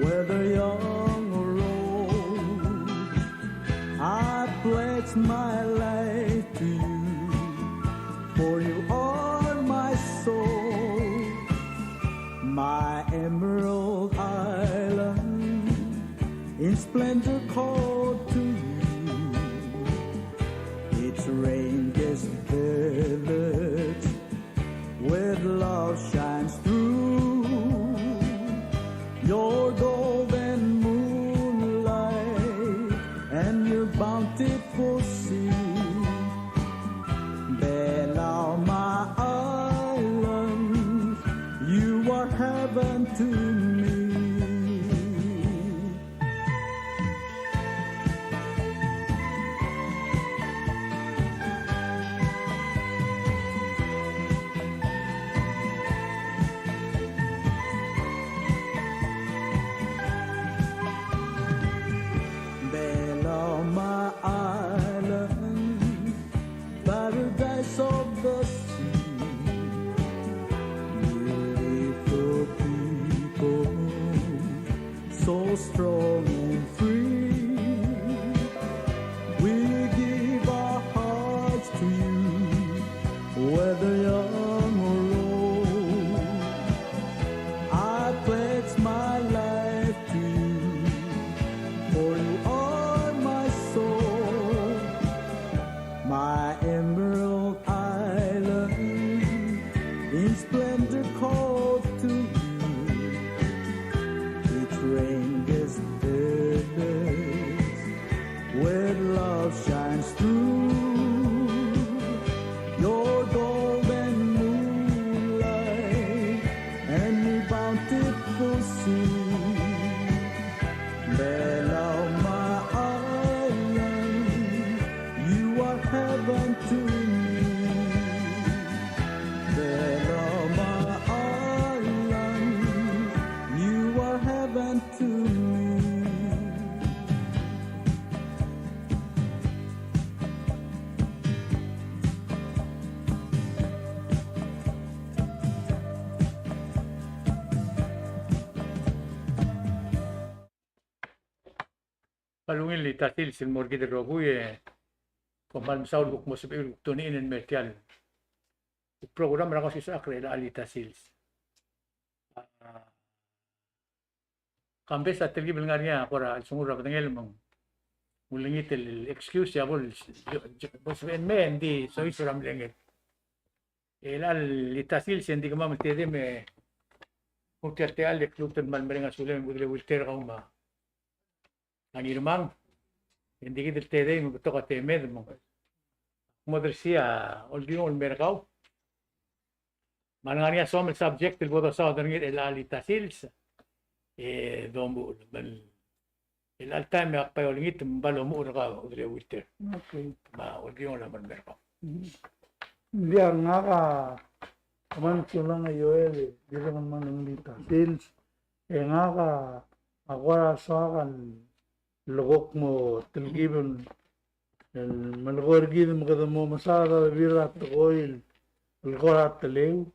whether young or old, I pledge my life to you, for you are my soul, my emerald island, in splendor called to you. Its ranges village, where love shines through. Your golden moonlight and your bountiful sea, Bella, my island, you are heaven to me. Bella, my island, paradise of the sea, beautiful people, so strong and free. We give our hearts to you, whether young or old. I pledge my life to you, for you are my soul, my emerald island, in splendor called to you. Its ranges village, where love shines through. Your golden moonlight and your bountiful sea, Bella, my island, you are heaven to me. Bella, my island, you are heaven to me. Palungin li tatil sin morgi de roguye komal saul buk mo sabi tunin en mertial program ra ko si sakre la alita sils kambe sa telgi belngarnya para sungura katengel mong mulingit el excuse ya bol bos en men di so isuram lengel el alita sils en di kamam tede me urtiarte al kluten mal merenga sulen budle wilter gauma ang irmang hindi kita tede mo to ka temed mo modersia oldio el mercado manangania som el subject el bodo sa dengit el alita sils dombo el alta me apayolingit mbalo mo ra udre wilter Okay. ma oldio la man mercado Dia nga ka kaman sila nga yoel, di lang man ng lita. Sales, nga ka ako sa kan logok mo tilgibon malgorgid mo kada mo masara virat oil algora telew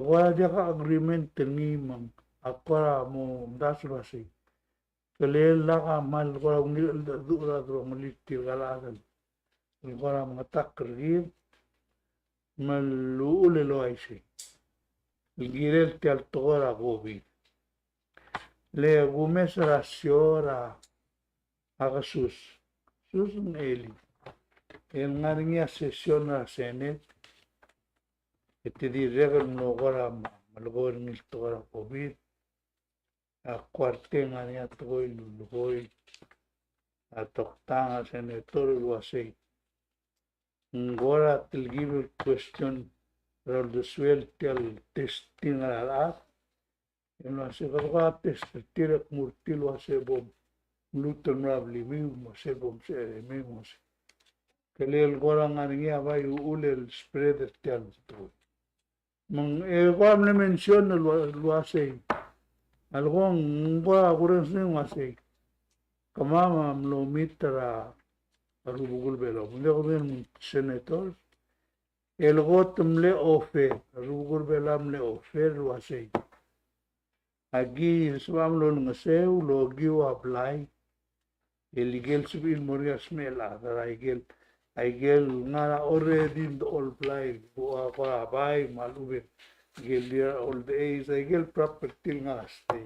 wala dia ka agreement tinimang akora mo dasrasi kalel la ka mal ko ngil dura dro ngilitir galagan algora mga takrib malule lo aisi ilgirel ti altora gobi le gumes rasiora agasus sus ng eli el ngaringa sesyon na senate iti di regal no gora malugor ng istora covid a kwarte nga niya tukoy lulukoy at toktanga senator luwasay ngora tilgibel question rol de suel tel testing alat eno se va test tirek murtil wase bom luton rabli mismo se bom se mismo que le gora ngania va ulel spread tel to mang gora me menciona lo hace algo ngora gora sin wase kamama lo mitra arubugul belo munde goben senator el gotum le ofer arubugul belam le ofer lo hace Agi sebab lo ngaseu lo giu apply. Eligel sibil moria smell ada aigel ngara already the all play buah apa bay malube gel dia all days aigel property ngaste.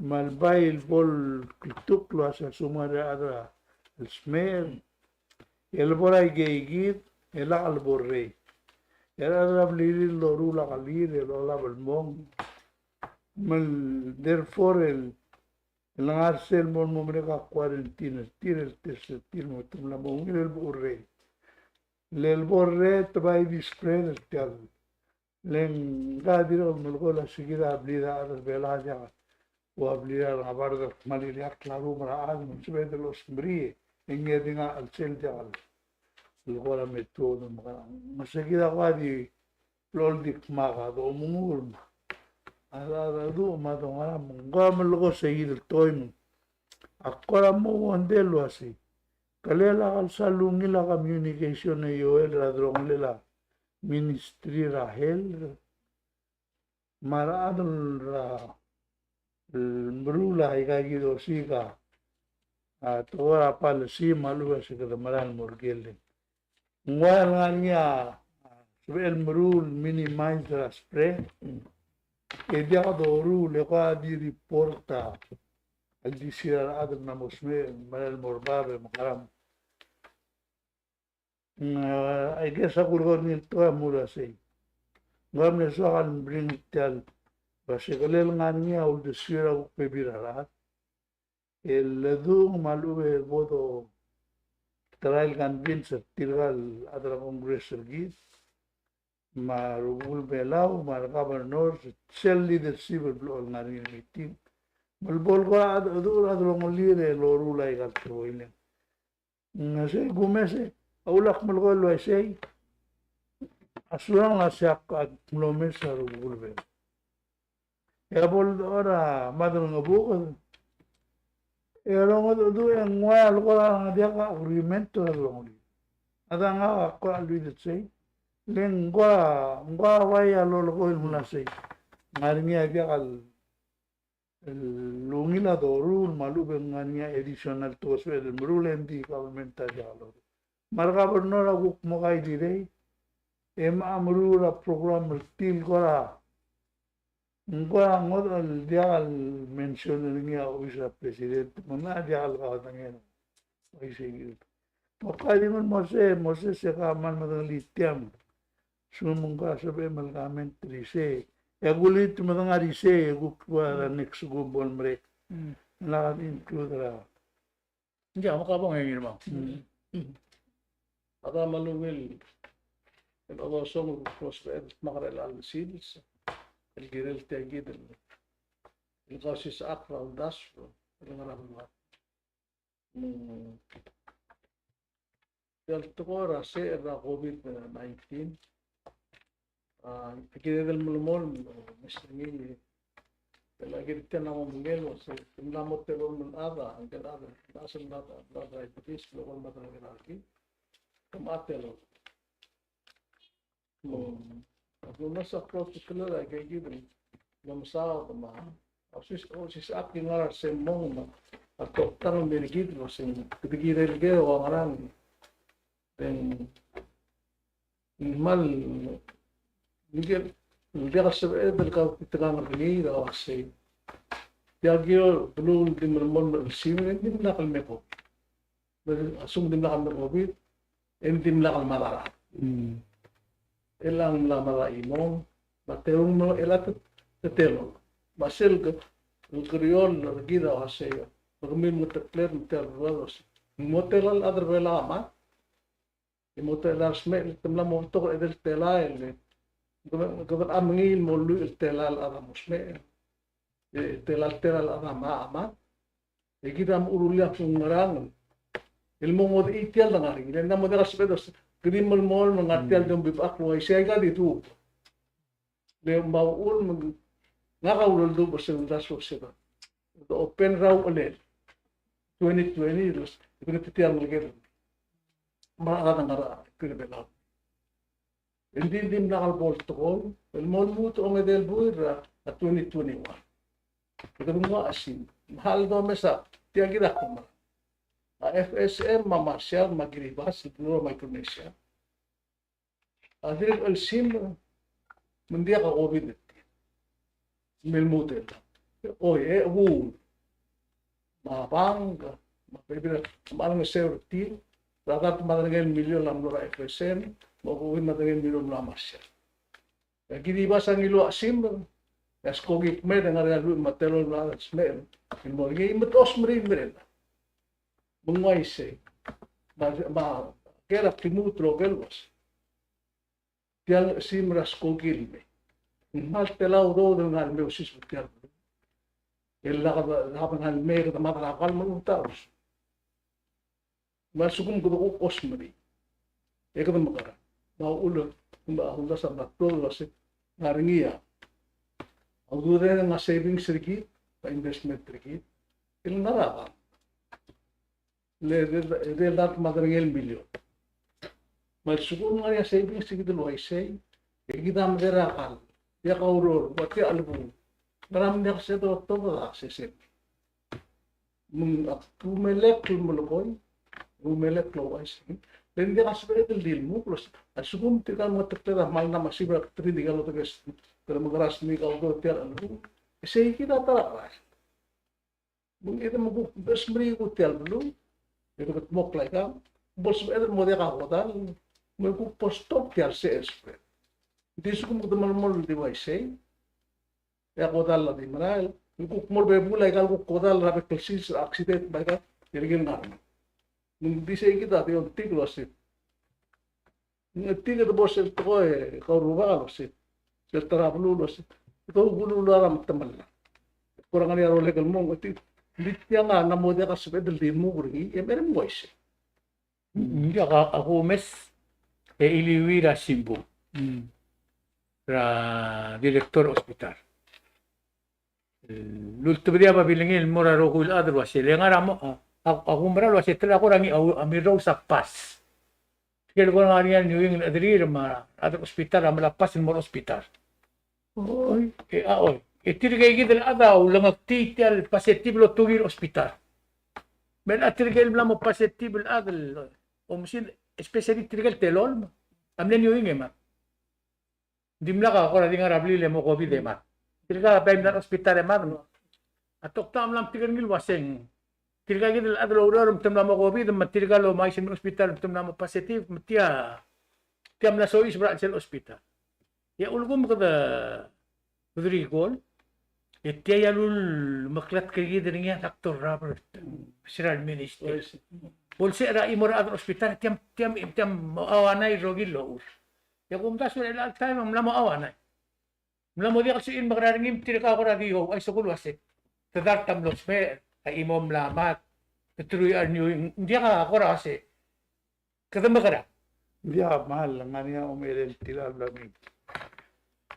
Malbay bol kituk lo asa sumara ada smell. El boray geigit ela al borrey. Era la bliri lo rula kalir lo la belmong. Therefore el ngarse el mon mereka quarantine el tercetir mo tum la mo el borrey. Lel borrey tbai display el tal. Len gadiro mulgo la seguida ablida al vela ya. O ablida la barda maliria claro mara al sube de los brie en edinga al sel ya. Luego la metodo masagida wadi loldik maga do mungul ada do ma do ngara ngam luego seguir el toim akora mo wondelo así kalela al salungi la communication yo el radrong lela ministry rahel maradul ra brula igagido siga a toda palesi malu así que maran morgele Ngualanya el merul minimize la spray e dia doru le qua di riporta al disira ad na mosme mal morbabe makaram I guess akur ni to amura sei ngam ne so al bring tel basegalel ngania ul disira u pebirara el ledu malube bodo trial convince tirgal adra congress ergit marugul belau mar governor cell leadership blo ngari meeting malbol ko adro ngolire loru lai gal troile ngase gumese aulak malgo lo sei asurang asyak aglomes rugul be ya bol ora madro ngabuko Elong do en ngual ko la dia ka agreement to long. Ada nga ko alwi de sei. Len ngwa wai alo ko huna sei. Ngarnia dia kal lungila doru malu bengania additional to so el brulen di government ta jalo. Marga borno guk mogai direi. Em amru la program til kora. Ngwa ngodal dial mention niya uisa president mana dial ka tangen oise gitu. Makali man mose se ka man madali tiam. Sumunga sabe malgamen trise. Egulit madangari se gukwa next gubol mre. La include ra. Hindi ako makabang ngayon mo. Ada maluwil. El odosong prosper makarela al sils. El girel tegid el gosis akra al dasro el ngarama. El tokora se era COVID-19. Girel el mulmol mesringi. El agirte na mungelo se namo telo mun ada nasan nada itis lo mata ngi. Tomatelo. Aku nasa protocol ay given ng sa ma osis akin nga sa mong ako tarong dirigid mo sa dirigid ge o ngarang then mal nigel dia sa ebel ka tigang ni o say diagyo blue din mo simen din na kalme ko asum din na kalme ko bit din na kalmara elang la maraimong mateung mo elat tetelo basel el criol la gida hase bermin mutakler muterros motelal adr vela ma motelar smel temla monto edel tela el gober amngil molu el telal ada musme telal ada ma egida urulia fungrang el mongod itial ngari den namo de raspedos Krimal mall mengartial dong bibak luai saya kan itu. Dia baul ngakaulol do berseuntas berseba. The open raw oled 2020 terus itu titial lagi. Maka ngara kirbela. Hindi dim nakal protocol. El mall mo to ngedel buira at 2021. Kedua asin. Hal do mesa tiagira kuma. A FSM Marshall Magiribas Nueva Micronesia. Adir el sim mendia ka COVID. Milmutel. Oye, mabang, mapipila, malang seurti, ragat madangan milyon lam nora FSM, mabuhin madangan milyon lam Marshall. Giribas ang ilo asim, Eskogi med ang aralu matelo na smer. Mo ngi matos mrin. Mungay se. Ma kera timutro gelwas. Tial simra skogil me. Mal telau do ngal me usis tial. Ella ka hapan hal me ka matra kal mo taus. Mal sugum ko osmri. Ekadam makara. Ma ulo ba hunda sa matol wase ngaringia. Although nga savings rigid, investment rigid, ilang naraka. Le dat madarangel milyon. Malsugun nga niya savings rigid lo ay say, kita madarakal, ya kauror, buat ya albu. Maram niya kasi ito ba sisip. Rumelek lumulukoy, rumelek lo ay say. Dan dia kasi ito dilmu, plus asugum tika mga tekla, mal na masibra trindi ka lo tagas. Kalau mengeras ni kau tu tiada lu, saya kita tak lah. Mungkin itu mungkin bersembunyi kau tiada lu, itu ketemu lagi kan, bos itu mau dia kau tahu, mungkin postop tiada sesuatu. Di suku mungkin mal di WC, ya kau tahu lah di mana, mungkin mal berbulu lagi kalau kau tahu lah berkesis aksiden mereka, jadi gimana? Mungkin di sini kita tiada tiga sih, tiga tu bos itu kau rubah sih. Setelah lulus itu bulu dalam teman kurang ada role kelmong itu litnya nga namo dia kasbedel di mo kurgi merem voice Hindi ako mes iliwira simbo ra direktor ospital. L'ultimo dia pabilingil mura rokul adro wasi lengar amo ako mara wasi tela ko rangi amiro sa pas. Kaya ko nga niyan yung adrir ma adro ospital amalapas mo ospital. Oy, oy. Itirgay gidel adaw lang aktital pasetible tugir ospital. Men atirgay mo pasetible adal o musin especially tirgay telol amnen yung ma. Dimla ka ko rading arabli le mo covid ma. Tirga pa na ospital ma no. Atok tam lam tirgay ngil waseng. Tirgay gidel adal orom tam mo covid matirgay lo mai sin ospital tam mo positive matia. Tiam na so is bra sel ospital. Ya ulgum kada Rodrigo ya lul maklat kaya niya Dr. Robert Federal Minister. Bolse ra imor at ospital tiam awanay rogilo. Ya kung taso ila time mlamo awanay. Mlamo di kasi in magraringim tirka ko radio ay sukul wasit. Tadar tamlos me ay imom lamat. Tuloy anyo hindi ka ako kasi. Kadama ka. Dia mahal nga niya umelen tilal lamig.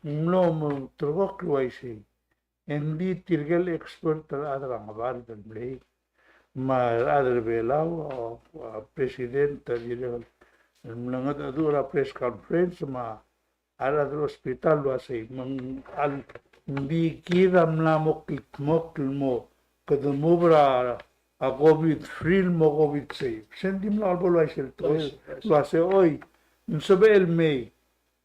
Mlo trobok luaisi. Endi tirgel expert adra ngabar dan blay. Ma adra belau president direl. Mlangat adura press conference ma adra hospital luasi mang al di kira mlamok mo kadmo bra a covid free mo covid safe. Sendim la albo luasi luasi oi. Nsabel may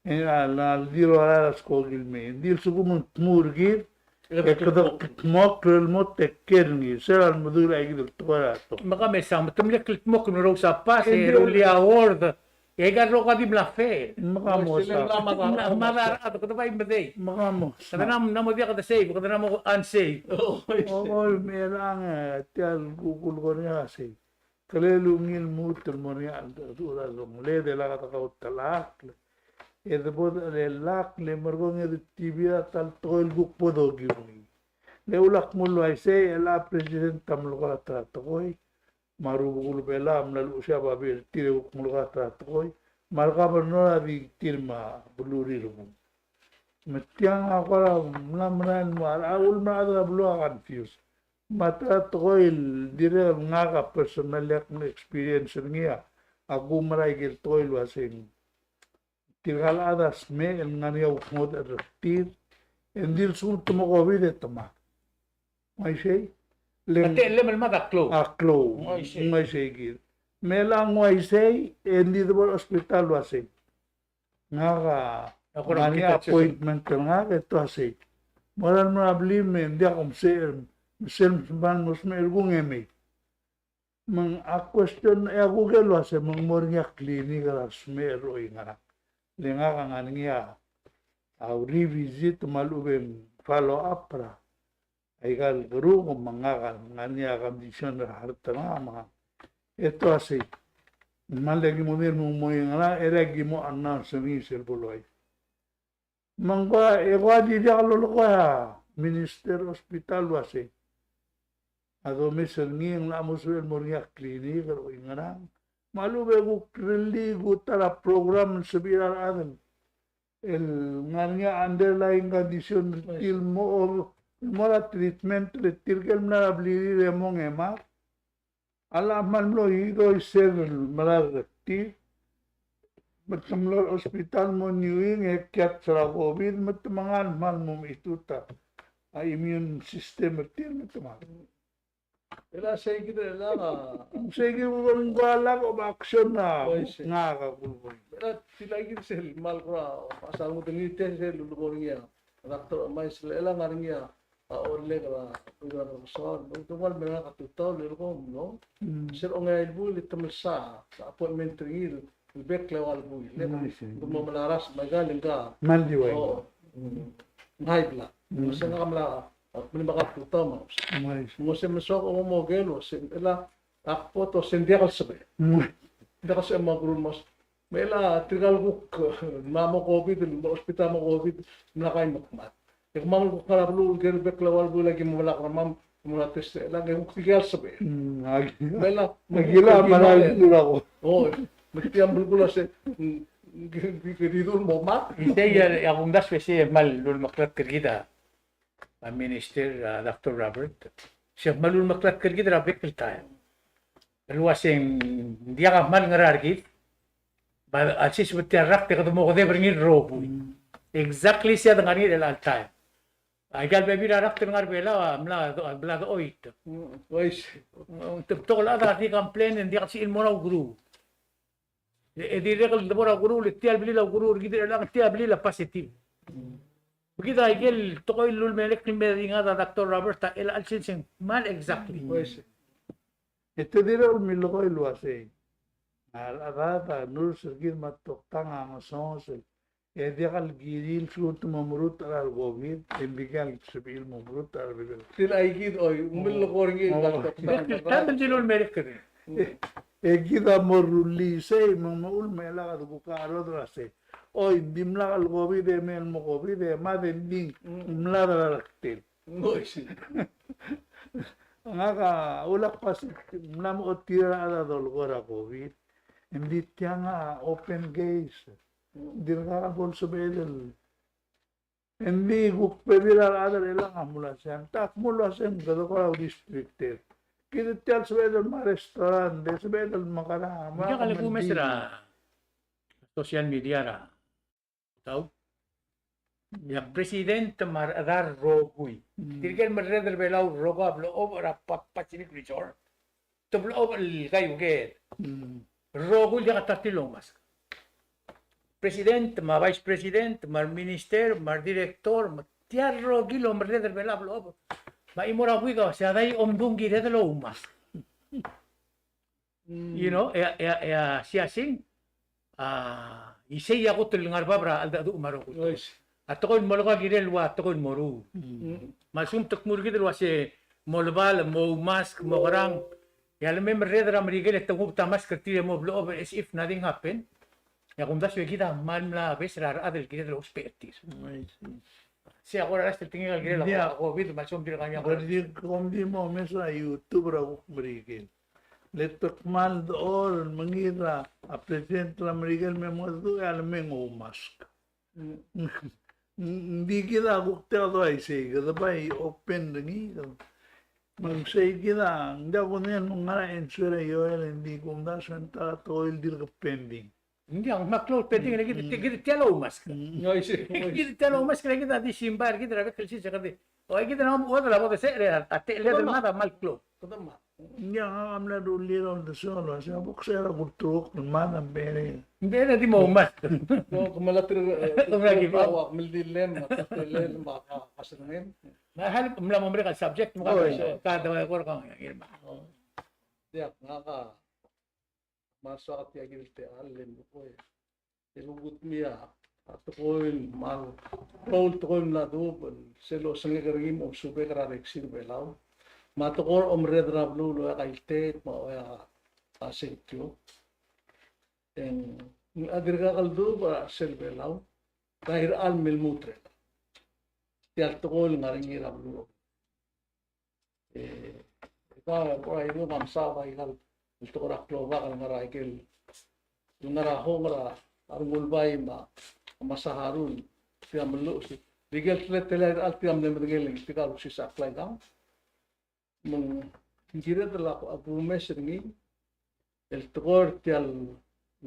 al diro ala skogil me dil sugum murgir ekada mokrel motte kerni seral mudur ay gidul torato Maka may sam tumlek mok no sa pas ruli award ega ro ka di blafe maka mo sa mara ato ko bay mede maka mo kada namo dia kada save kada namo unsafe oh merang tial gugul ko niya si kalelungil mutul mo niya dura long le de la ka talak Edbod le lak le margong edu tibia tal toil guk podo giuni. Le ulak mulo ay se la president tam lugar tratoy. Maru bugul bela am lalu siya babil tire guk mulo tratoy. Marga bernola di tirma beluri rumu. Metiang akora mlamran mar aul madra blu confuse. Matra toil dire ngaga personal experience ngia. Aku marai gil toil wasing. Tirgal adas me el ngania ukmod ertir endil sul tumo covid etama May say? Pati alam mo daklo. Aklo. May say. May say gid. Melang may say, hindi the hospital wasi. Nga ka, Ako rin mani kita appointment ka nga, ito asi. Maran mo ablim, hindi akong sir man mo smergung eme. Mang a question e ako gelo ase mang mornya clinic la smero ingara. Lenga ka nga niya. Au revisit malubeng follow up ra. Ay gal guru ko mga ka nga niya kondisyon ra harta nga mga. Ito asi. Malagi mo mir mo ingara eragi mo announce ni sir buloy. Mangwa ewa di dia lolo ko ha. Minister hospital wase. Ado misal nging la musuel mornya klinik ro ingarang. Malu be gu krili gu tara program sebiar adan. El nganya underlying condition til mo mora treatment til kel na abli re mong ema. Ala man lo hido ser malar ti. Matamlo hospital mo niwing ekyat sa COVID matamangan man mo ituta. Ay immune system til matamangan. Ela say kita ela Sige mo bang gala ko action na Oy, sige. nga ka kulboy. ela sila gid sel mal kra asal mo tingi test sel lulu niya. Doktor may sila ela ngaringia orle kra program so tumal mena katutaw lelo ko no. Sir ongay bul itamel sa appointment ringil bek lewal bul. Gumo malaras magaling ka. Mandiway. Oo. Ngay bla. Sa nga kamla minimbaka tuta mo. Mo se mesok o mo gelo se ela akpo to sendiakal sabi. Hindi kasi ang mga gurun mas may ela trigal ko mamo COVID mo ospital mo COVID nakay makmat. Yung mga ko karablo gel beklawal bu lagi mo wala kramam mo test ela ng trigal sabi. May ela Nagila manal dula ko. oh magtiam bulbula se gididul mo mat. Hindi akong das kasi mal lul maklat kita. Minister Dr. Robert. Siya malul maklat kita rabek tayo. Luasing dia ka man ngarargit. Ba asis betia rak te mo ko de bringin robu. Exactly siya ngani del altay. Agal bebi rak te ngar bela amla bla oit. Wais. Tebtol ada ti complain ndi kasi il mora guru. E di regal de mora guru le tial bili la guru gidi la tial bili la positive. Begitu aigel tokoy lul melek medinga da Dr. Robert ta el alsin mal exactly. Wais. Ito dira milo ko iluase. Arata nur sergir matok tanga masonse. E dia kal giril sut mamrut al govit imbigal sebil mamrut al bigal. Til ay gid oy umil ko ringi Tan dilul melek kere. E gida moruli se maul mela ka buka rodra se. Oy dimla al govit e mel mo govit e madending umla raktil. Wais. Nga ka, ulak pa nam o tira ala dolgora COVID. Hindi tiya nga open gaze. Hindi nga ka bolso bedel. Hindi gukpedila ala ilang amulasan. Tak mulasan gado ko districted. Kita tiya sa bedel ma restaurant, sa bedel makara. Hindi ka lagumes ra social media ra. Tau? Ya president maradar roguy. Tirgel marredar belaw roga blo obra papachinik resort. To blo over kayo get. Roguy dia katilong mas. President, ma vice president, mar minister, mar director, tiar rogi lo marredar belaw blo. Ma imora huiga se adai omdungi de lo umas. You know, siya sing isay ako tulungar babra alda du umaro. Wais. Atokon mologa girel wa atokon moru. Masum tok murgi del wase molbal mo mask mo garang. Yala mem redra merigel etong tamas kerti mo blow over as if nothing happened. Ya kung das kita man la besrar adel girel ospectis. Si ako ras tingin girel ako COVID masum dir kanya ko. Berdi komdi mo mesa YouTube ra ko merigel. Letok mal doon mangira a president la merigel me mo do ala me mask. Hindi kita bukta to ay say kada ba open ringi mag say kita hindi ako niyan nung nga ensure yoel hindi ko na santa to il dir pending Hindi ang maklo pwede nga kita telo mas. Wais. Kita telo mas kaya kita di simbar kita rabe kalsi sa kadi. O kita na mo la mo se le ate le del mata mal club. Kadama. Nga nga kamla do liraw na solo. Siya buksera kulturok ng manang bere. Hindi na di mo mas. No, kumalatir Kumlagi pa. bawa mildilem matelen baka kasengen. Mahal mula mo ka subject mo ka. Oy. Kada ko ko irma. Dia ngaka masuk at yagilte allen ko eh. Ilugut niya at koin mal paul koin la do selo sange garim om sube kara rexin belaw. Matokor om red rablu lo kailte mo ya asetyo. En adirga kaldo ba sel belaw. Kahir al milmutre. Tial tokol ngaringi rablu. Ikaw ko ay no kamsa ba ikal ito ko rakloba kal ngaraikil. Yung ngaraho ngara arungul bay ma masaharun siya melu si legal tele al tiam de medgeling tikal si saklay daw. Mung gira dala ko abu mesringi el tokor tial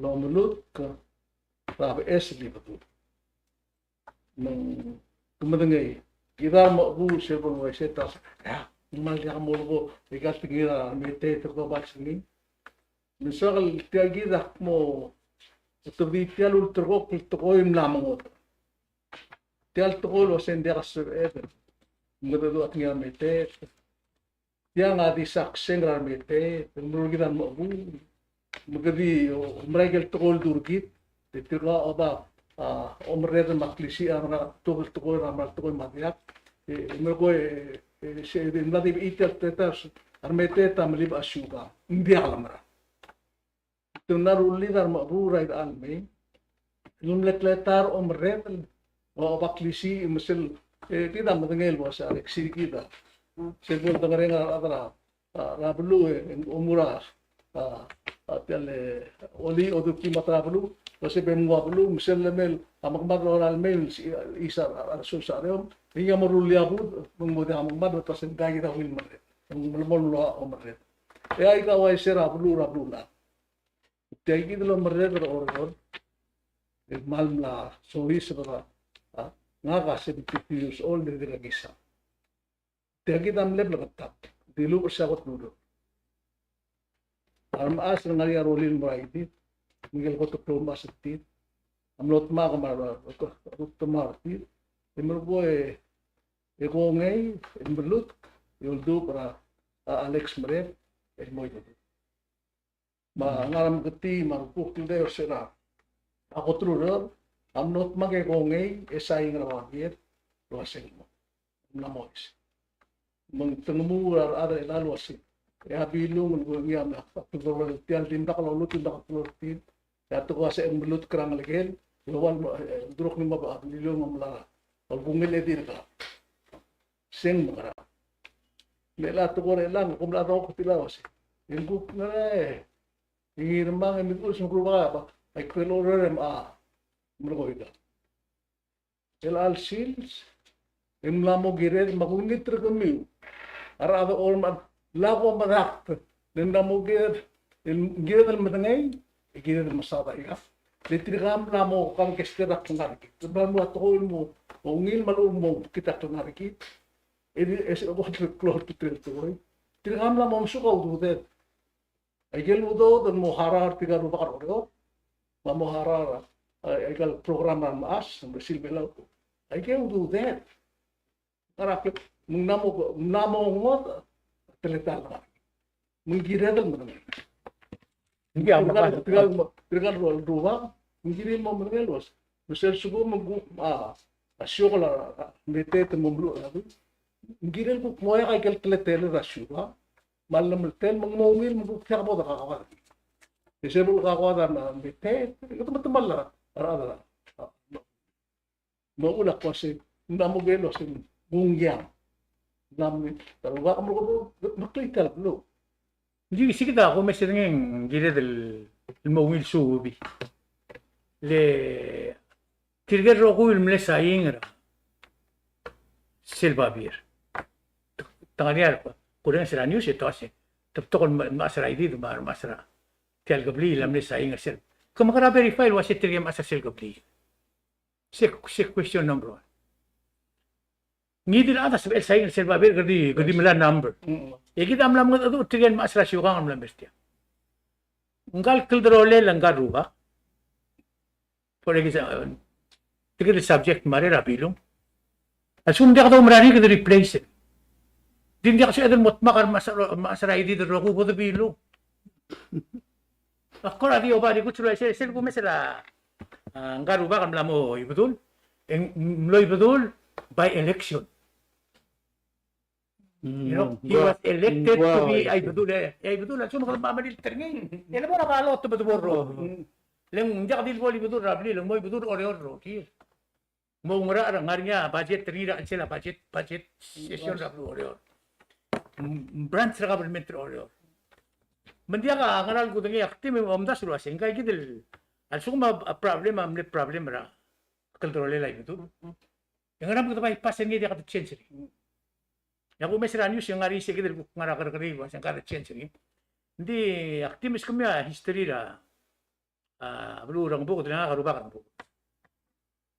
lo melut ka rabe esli betul. Mung kumadengay kita mo bu sebon wa setas ya mal dia mo legal tigira mete to ba sini. Misal tiagi dah mo Tubi tial ultrok ultroim namangot. Tial tokol wasen dia kasur eder. Mudado at ngira mete. Dia ngadi sakseng rar mete. Murgidan mo bu. Mugadi umregel tokol durgit. Titira oba omreder maklisi amra tokol amra tokol matiak. Mergo se nadi itel tetas armete tamlib asyuga. India alamra. Tunar ulidar maburay alme yung letletar omret o baklisi mesil kita madengel wasa reksi kita sebul tengering adra rablu umura atale oli oduki matrablu kasi bemwa blu mesil lemel amagmad alme isar asul sarem hinga maruliabud mengmoda amagmad tasen dagi ta wilmare mulmol lo omret ya ikaw ay serablu rablu Tiagi dalo mereka orang malam lah sohi sebera ngaga 70 years old dari gisa. Tiagi tam leb lekat dilu bersakot dulu. Alam as ngari rolin beraiti mingil ko diploma setit amlot ma kamar ko marti emergo ego ngai emberlut yuldu para Alex Meret moy ngaram geti marupuk tidak sera. Aku terus amnot mage kongei esai ngrawagir luaseng mo. Namois. Mengtemu ada lalu asik. Ya bilung ngiyam pagdoro tial tindak lalu tindak tin. Ya to asa embelut kerang legen. Lawan duruk ni maba bilung mamla. Albungil edir ka. Seng mara. Lela to ko lang kumla ro ko tilawas. Inggup na Irmang emit ulus mukruba ba ay pelorem mergoida. El alsils emlamo gired magunit tergemiu. Arada orma lago madak dendamo gired gired al madangai gired al masada ika. Litrigam lamo kam kesterak ngarki. Tebal mo atol mo ungil malum mo kita ngarki. Ini es ko klor tutretoy. Trigam lamo suka ududet. Aigal udo dan moharar tiga rupa karo moharar aigal program mas bersil belau aigal udo det karap namo ngot teletal menggiredal mana Hindi ako tiga rupa menggirin mo mana los besar subuh menggu asyokla mete temumlu menggirin ko moya aigal teletel rasyuha malam tel mengmomil mengkak boda kakawar. Disebut kakawar na bete itu betul lah. Ada. Mau ulah kuasi namu gelo sin gungyang. Namu taruga kamu ko maklital lo. Hindi kita ako may sirengeng gire del mawil subi. Le tirger roko ilmle sayingra. Silbabir. Tanganyar pa. Kurang sera news itu asyik. Teptokon masra ini tu baru masra. Tial gabli lamne saying asal. Kung makara verify wasit tirgam asal gabli. Si question number 1. ngidil atas el saying sel babel gadi mala number kita amlam ngadu tigen masra syukang amlam bestia ngal kildrole langgar ruba for example tigen subject mare rabilong asum dia kata umrani ke replace it din dia kasi adal mutmakar masra idi roku ko bilo ako ra di oba di ko chula sel ko mesela ngar ruba kam lamo ibudul mloy ibudul by election. You know, he was elected to be Aibadul. So magmamadil terngay. Yan mo nakalo to baduro. Lang jak dil wali badur rabli lang mo badur ore. Mo ngara ang ngarinya budget trira sila budget session rablu ore. Branch ra government ore. Mandia ka ngaral ko dengi akti me amdas ro asen kay gidil. Alsuma problem ra. Control lay badur. Yang ram kita pai pasen ngi dia ka change. Yang umesra news yang ngari sige del ngara kari was yang kada change ni. Hindi aktimis kami history ra. Blu rang buko na karuba kan buko.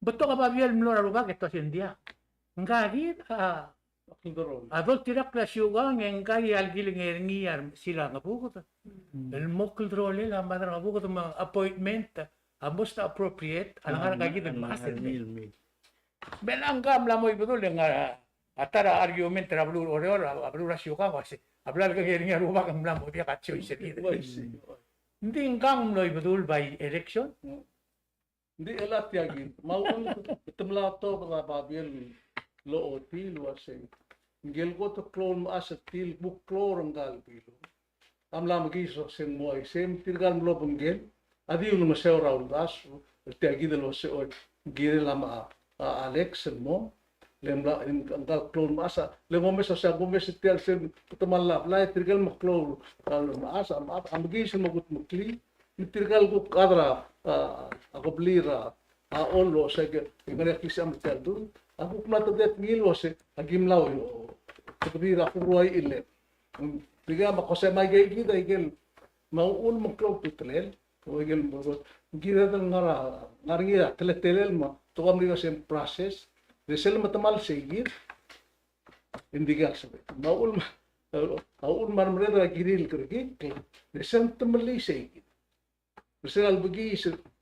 Beto ka babial mlo raruba ito si India. Ngari adol tirak la syuga ng kay algiling ngiyar sila nga buko ta. El mokul drole la madra nga buko ma appointment most appropriate alang kay gidan master. Belang kam la mo ibudol nga atara argument rablu oreor ablu rasyo ka kasi ablal ka ngering ruba kang mlam dia ka choice dito hindi kang loy bedul by election Hindi elat yagin. Maun itumla to mga babiel lo otil wase. Ngel ko to clone as til book clore ngal pilo. Amla magiso sen moy sem tirgal lo bungel. Adi uno maseo raul das. Tiagi de lo se o gire lama Alex mo. Lemla ngal clone asa. Lemo meso sa gomes tel sen tumalap la tirgal mo clone asa am magiso mo gut mukli. Tirgal ko kadra ako blira olo sa ngare kisam terdun aku kumata det ngilo se agimlaw tirira ko ruay ile biga ma ko sa may gida igel maun mo klop tutlel o igel mo gida dal ngara ngaringa teletelel ma to kam riga sem process resel matamal sigir indigal sabe maul marmreda giril kirki resel tamali sigir Kasi albagi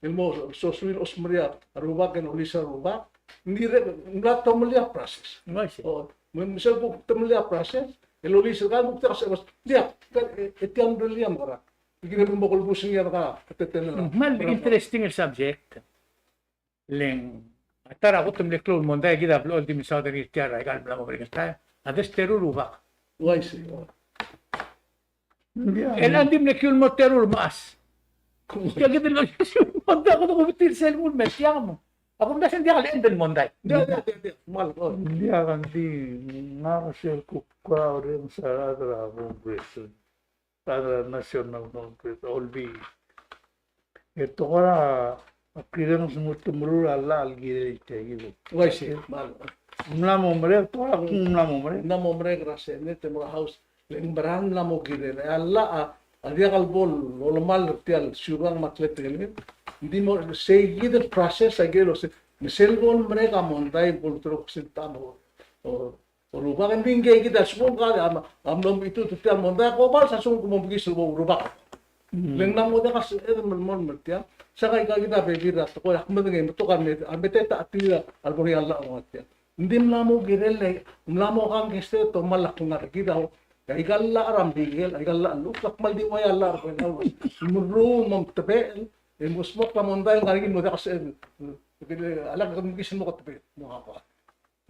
ilmo sosuil osmaria aruba kan olisa aruba hindi nggak tamalia process. Oh, misal ko tamalia process elolisa kan bukti kasi mas dia kan etiam deliam kara. Bigyan mo ko busin yan ka katetenela. Mal interesting el subject. Leng atara ko tumle klon monday gida upload di misal dari tiara ikan bla mo berkata. Ada terror ruba. Why see? El andim ne kyul mo terror mas. Kaya kita lang yung monday ako nung umitil sa ilmul mesya mo. Ako nasan di kalin din monday. Dia mal ko. Hindi akan di nakasel ko kwa rin sa radra congression. Radra national congress. Olbi. Ito ko na akirang sumutumuro ala algire ito. Why see? Mal. Namo mre to akong namo mre. Namo mre grase ne te mga house leng baran namo gire alla Adia kalbol normal tial syurang matlet gelin hindi mo seguir el process agelo se miselgon mereka montai boltro sintamo o ruba kan bingge kita semua kan amlom itu tial montai ko bal sasung ko mabigi sulbo ruba leng namo da kas mon mertia sakay ka kita bebira to ko akmo ngem to kan ambete ta atira albori alla ngatia hindi namo girelle namo kang geste to malak ngar kita ay galla aram bigel ay galla luklak mal di waya lar ko na muru mom tabe e musmok pa monday ngari mo da kasi alag ko gisin mo ko tabe mo ka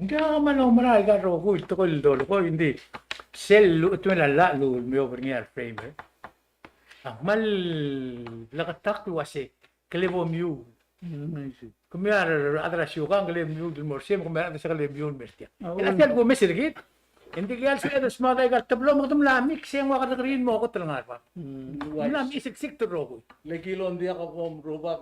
Hindi man ako maray ka ro ko ito ko dolo ko hindi sel ito la lu mi over niya frame ang mal lakatak wase kalebo miu kumiyar adra syuka kalebo miu dil morsem kumiyar sa kalebo miu mestia ila ko mesirgit Hindi kaya siya ito smagay ka. Tablo mo itong lamik. Siya ang wakadagrin mo ako talaga pa. Wise. Lamik isik-sik to rogo. Legilo dia ka kom roba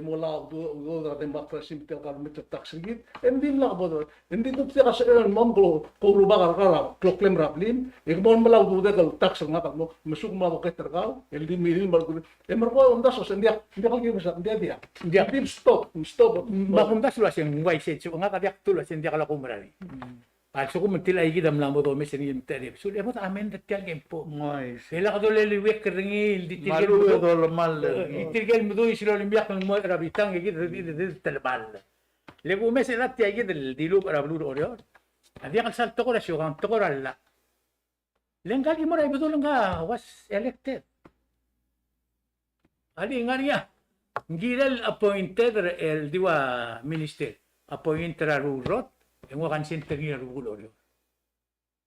mola do da dem bakra simtel ka mit taksigit endim la bodo endim tu ka sa mom ko roba ka kloklem raplin mon mala do da taks nga ka mo masuk ma ko terkau endim milin mal ko mar ko onda so sendia ka gi sa dia endim stop Makundas lo siyang wise. So nga kadiak tulo siya hindi ka lang kumarali. So kung magtilay gidam lang mo to, may sinigin tari. So lemot amin datyan gempo. Mais. Sila ka dole liwek keringi, ditigil Malu mo ito do. lamal. Itigil mo do isilo limbiak ng mo rabitang gid talbal. Lego mes la tiya gid dilu para blu oryo. Adi kan sal tokora syo kan tokora la. Lenggal mo ray budol nga was elected. Adi ngariya. Ngilal appointed el diwa minister. Appointed rurot. Yung wakan sintagi na rugul oryo.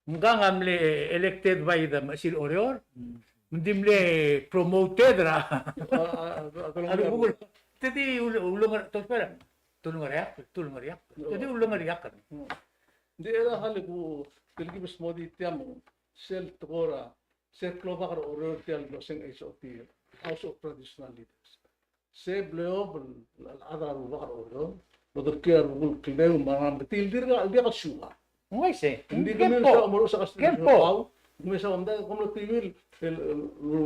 Hanggang amle elected by the Masil Orior, hindi mle promoted ra. Ano rugul? Tadi ulong to pera. Tulong riak. Tadi ulong riak kan. Di era hali ko tilgi mas modi tiamo sel tora sel klova kar order tial no sing HOT House of Traditional Leaders. Se bleo al adar bakar order Bodorkiar rugul kileu marang betil dia ka syua. Ngay se. Hindi kami sa umuro sa Kempo. Kung sa umda kung tiwil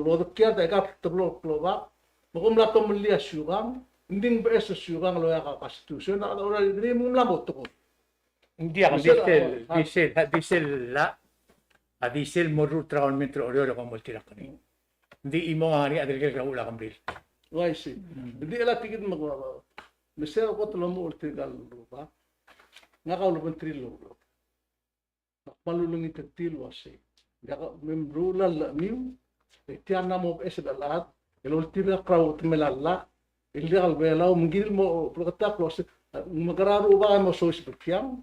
bodorkiar ta ka tablo klova. Kung la to mlia syugang, hindi ba sa syugang lo ya ka constitution na ora hindi mo lamot to. Hindi ako diesel la. A diesel moru traon metro oryo ko multirak kani. Hindi imo nga ni adil ka ula kambil. Why see? Hindi ala tigit magwa. Mesero ko tulo mo ultigal lupa. Nga ka ulupang trilo. Malulungi tilo asi. Nga membro la miu. Tiyan na mo ese dalat. El ultira kraw tmelala. El legal belaw mungil mo prokata klos. Magararu ba mo so ispekyan.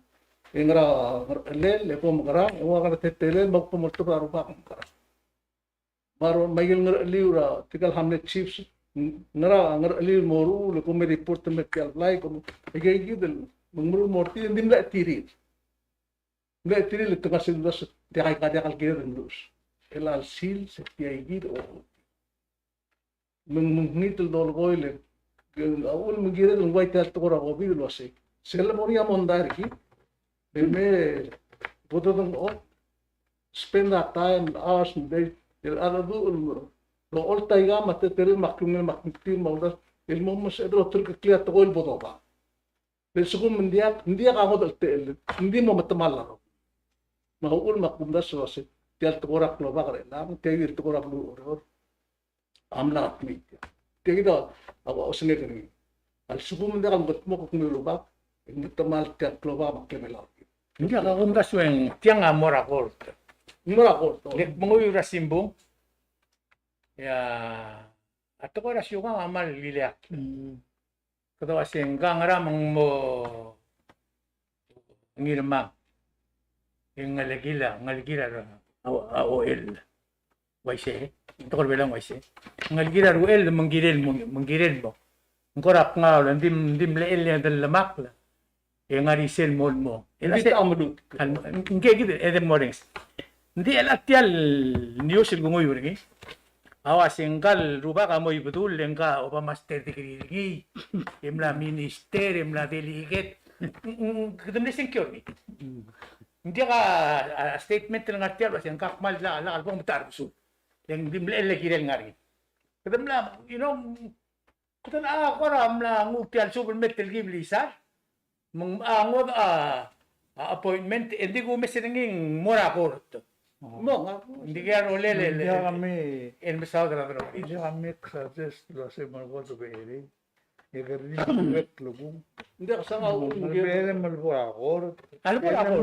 Ingra le ko magara. Wa ka tetele magpumulto para ba ka magara. Baro mayil ngra liura tikal hamne chiefs ngara ali moru le ko me report me apply ko igay gidel mangmuru morti ndim la tiri le to kasi dos de kay kada kal gidel ndus el al sil se tiay gid o mangnitel dol goile awul mangire ng white hat ko ra ko bi lo se sel moria mondar ki me bodo dong o spend that time hours and days el aladu lo olta iga mate tere maklumel makti maudas el momos edro turk clear to gol bodoba el sugum india ka ngod el hindi mo matamala mahul makumdas wase tial to korak lo bagre lam tegir to korak lu or amla atmi tegido awa osne kani al sugum india ka ngod mo ko lo bag matamal tial lo ba makemela Hindi ako kumdas yung tiang amor ako. Lek manguyo rasimbong. Ya, ato ko rasyo ka amal liliak. Kato kasi hanggang ramang mo ngirma. Yung ngaligila OL. Waise. Ito ko bilang waise. Ngaligila OL, manggiril mo. Ang korap nga, hindi mlail niya dal lamak la. Yung nga risel mo. Hindi ta amadut. Hindi gid edem mornings. Hindi alatyal news ilgungoy ringi. Awa singgal ruba ka mo ibudul lengka opa master degree ringi. Imla minister, imla delegate. Kadam secure ni. Hindi ka statement ng atyal was yung kakmal la albong mutarso. Yung dimlel girel ngari. Kadam la, kutan ako ram la ngutyal super metal giblisa. Mangangod appointment hindi ko mesininging mura court. Mo nga. Hindi kaya rolele. Hindi kami, Embasado ka na hindi kami suggest lo se margot beri. Ikarin yung wet lubong. Hindi ka sa nga Malbere malburakor. Ano po ako?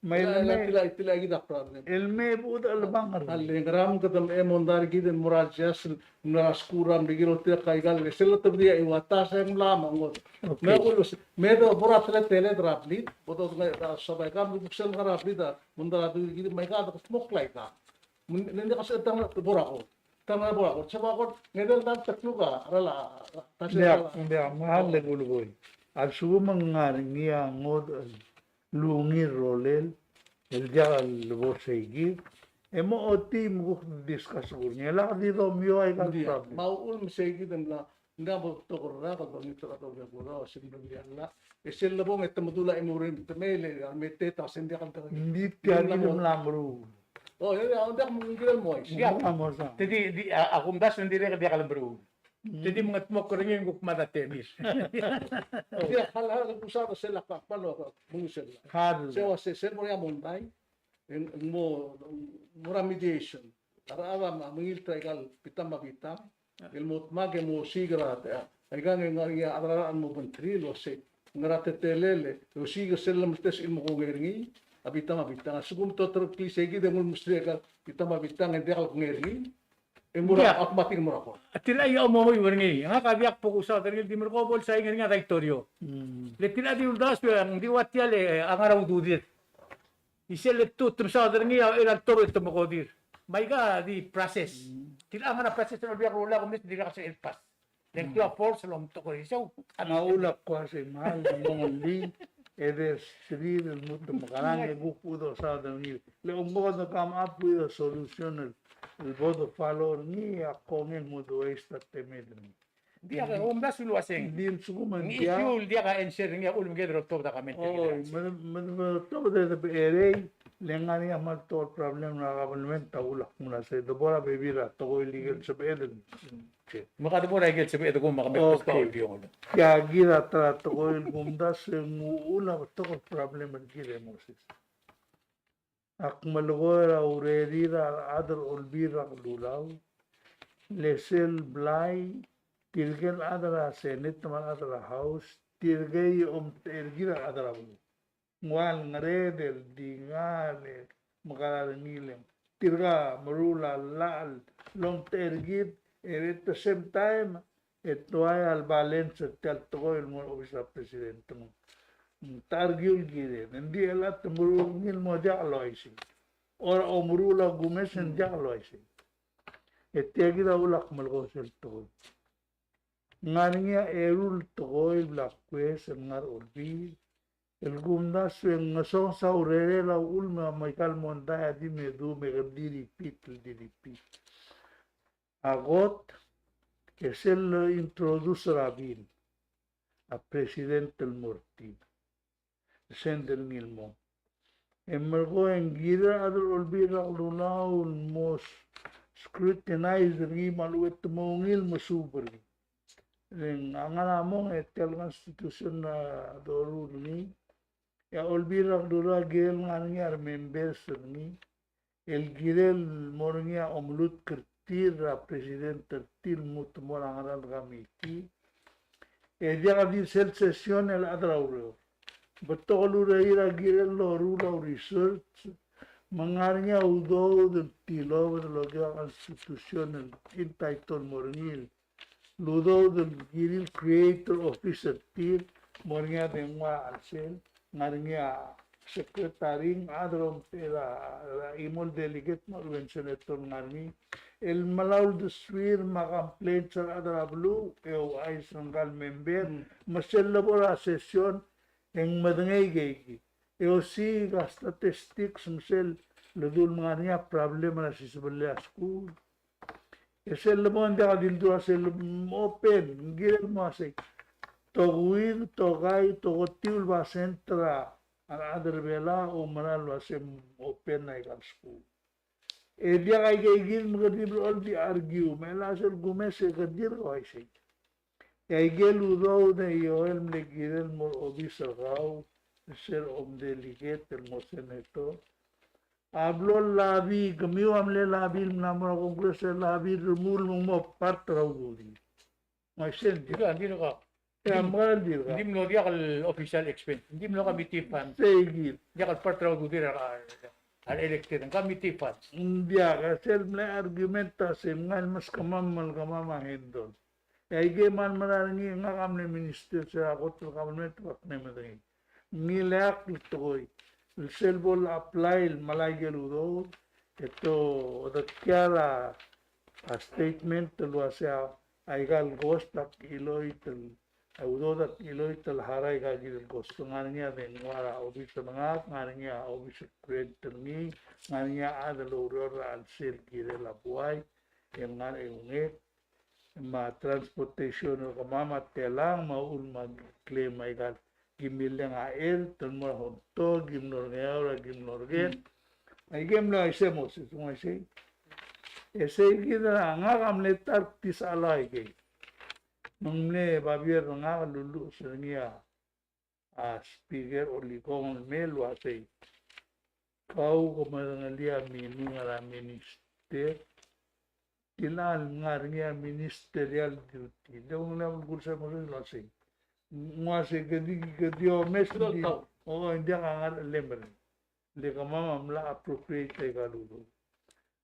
May ilme. Tila gida problem. Ilme buda albangar. Gram kadam mondar giden murajas na skuram digiro tira kaigal selo tabdia iwata sa yung lamang ngot. Medo burat tele drapli bodo sabay kam buksan karapli da mondar atu giden may ka smoke like ka. Hindi kasi tang burako. Tama burako. Saba ko ngedel dan taklu ka arala. Hindi, mahal na gulugoy. At sumang nga niya ngod lungir rolel. el día el vos seguir. Emo oti mo discuss ko niya. La di do mio ay gal Dia, problem. mau mesegi dan la nda bo to korra ka bangi to to ya gora sim do ya la esel labo ngeta mudula imurin temele mete ta sendia kan ta Hindi tiyan yung lamro. oh ya nda mungil mo Siya. Amo sa. Tadi akong das hindi rin dia kalam bro. Tadi mga mo ko rin yung mata temis. dia hal hal usara sela ka palo ka mungil Hard. sewa se ser mo ya monday en mo mura mediation ara mangil traigal pitam bitam el mo mage mo sigra ay gang ngari ara mo bentri lo se ngarate telele o siga selam tes il mo ngeringi abitama sugum to tro kli segi de mo mustreka pitama bitang en dekal ngeringi e mura Yeah. automatic mura ko Tila iyo mo yung warngi. Nga kabiyak po ko sa taril di merkobol sa ingin nga rektoryo. Le tila di uldas pero ang diwat yale ang araw dudit. Isel tutum sa taril nga ilang toro ito mo kodir. May ka di process. Tila nga na process na biyak rula kumis di ka sa ilpas. Then to force long to ko iso. Naulak ko sa mahal ng mga link. Eder street el mundo makarang e bukudo sa dani. Le umbo no come up with a solution el bodo follow ni a kongen mudo esta temedni. Di ka umdas luwaseng. Din suguman Ang dia. issue dia ka ensure nga ulum gedro to da kamente. Oh, man to de ere lengani amal to problem na government taulak muna sa dobora bebira to illegal sa beden. Maka mo ra gel sabi ito kung makamit pa Okay. yung. Kaya gira tra to ko el gumdas muula to ko problem gire moses. Ak malugora urerira adar olbira lulaw. Lesel blay tirgel adara senit man adara house tirgay tergira adara bu. Mual ngaredel dingale makarangilem. Tirga marula lal long tergit at the same time ito ay al balance at talto el mo office of president mo. Targyul gire hindi alat murungil mo dia aloisi. Or omrula gumesen dia aloisi. Et tiagi da ulak malgo sel to. Ngania erul to el black quest ngar olbi. El gumda swen ngaso sa urere la ulma Michael Monda di medu me gandiri pit diri. Agot es el introduce Rabin a presidente el Morti, sende el Nilmo. Emergo en gira adol olbira lunao mos scrutinize ri maluet mongil masubri. En angana mong etel constitution na doru ni ya olbira lura gel ngar members ni el girel morngia omlut tira presidente til mutmorangaran gamiti e dia di sel session el adrauro betolo ira girelo rula research mangarnya udo del tilo de lo que constitution el entitled mornil ludo del giril creator officer til morngia de ngwa alsel ngarnya secretaring adrom la imol delegate mo senator ngarni el malaul de suir complaint sa adrablu eu ay sanggal member masel labora session en madangay gay eu si ga statistics masel ladul mga niya problem na si sabala school esel labon da dildo asel open gil mo say toguin togay togotiul ba sentra al adrbela o manal wasem open na ikan school e dia kay gil magdiblo all di argue may lasel gumese gadir ko ay say kay gelu do de yoel mlegirel mo obisar raw ser om delegate el mo senator hablo labi gamiu amle labi namro congreso labi rumul mo part raw gudi may sen Hindi ka. ya mal dir Hindi mo dia kal official expense. Hindi mo committee fund. segil Dia kal part raw dudira al elected ang committee fund. India kasi may argumenta sa mga mas kamamal hendon. Kaya man marani nga kamle minister sa ako to government wak na madani. Nilak ito koy. Selbol apply malay geludo. Ito dakyala a statement tulwa siya ay gal ghost tak iloy tul Audodat iloy talharay kagil gusto nganya den wara obis mangak nganya obis kred terni nganya ada loror al sel kire la buai yang ngan eunge ma transportation ko mama telang maul mag claim ay gal gimilyang ael tan mo honto gimnor ngaya gimnor gen ay gemla ise mo se tuma ese gida ngakam letar tis alay ke Nungne babier nga lulu senia a speaker olikong mel wasay kau kumarangalia miningara minister kinal ngarnia ministerial duty dong na gulsa mo rin lasing ngwase gadio mes di o hindi ka nga lember hindi ka mamamla appropriate kay kalulu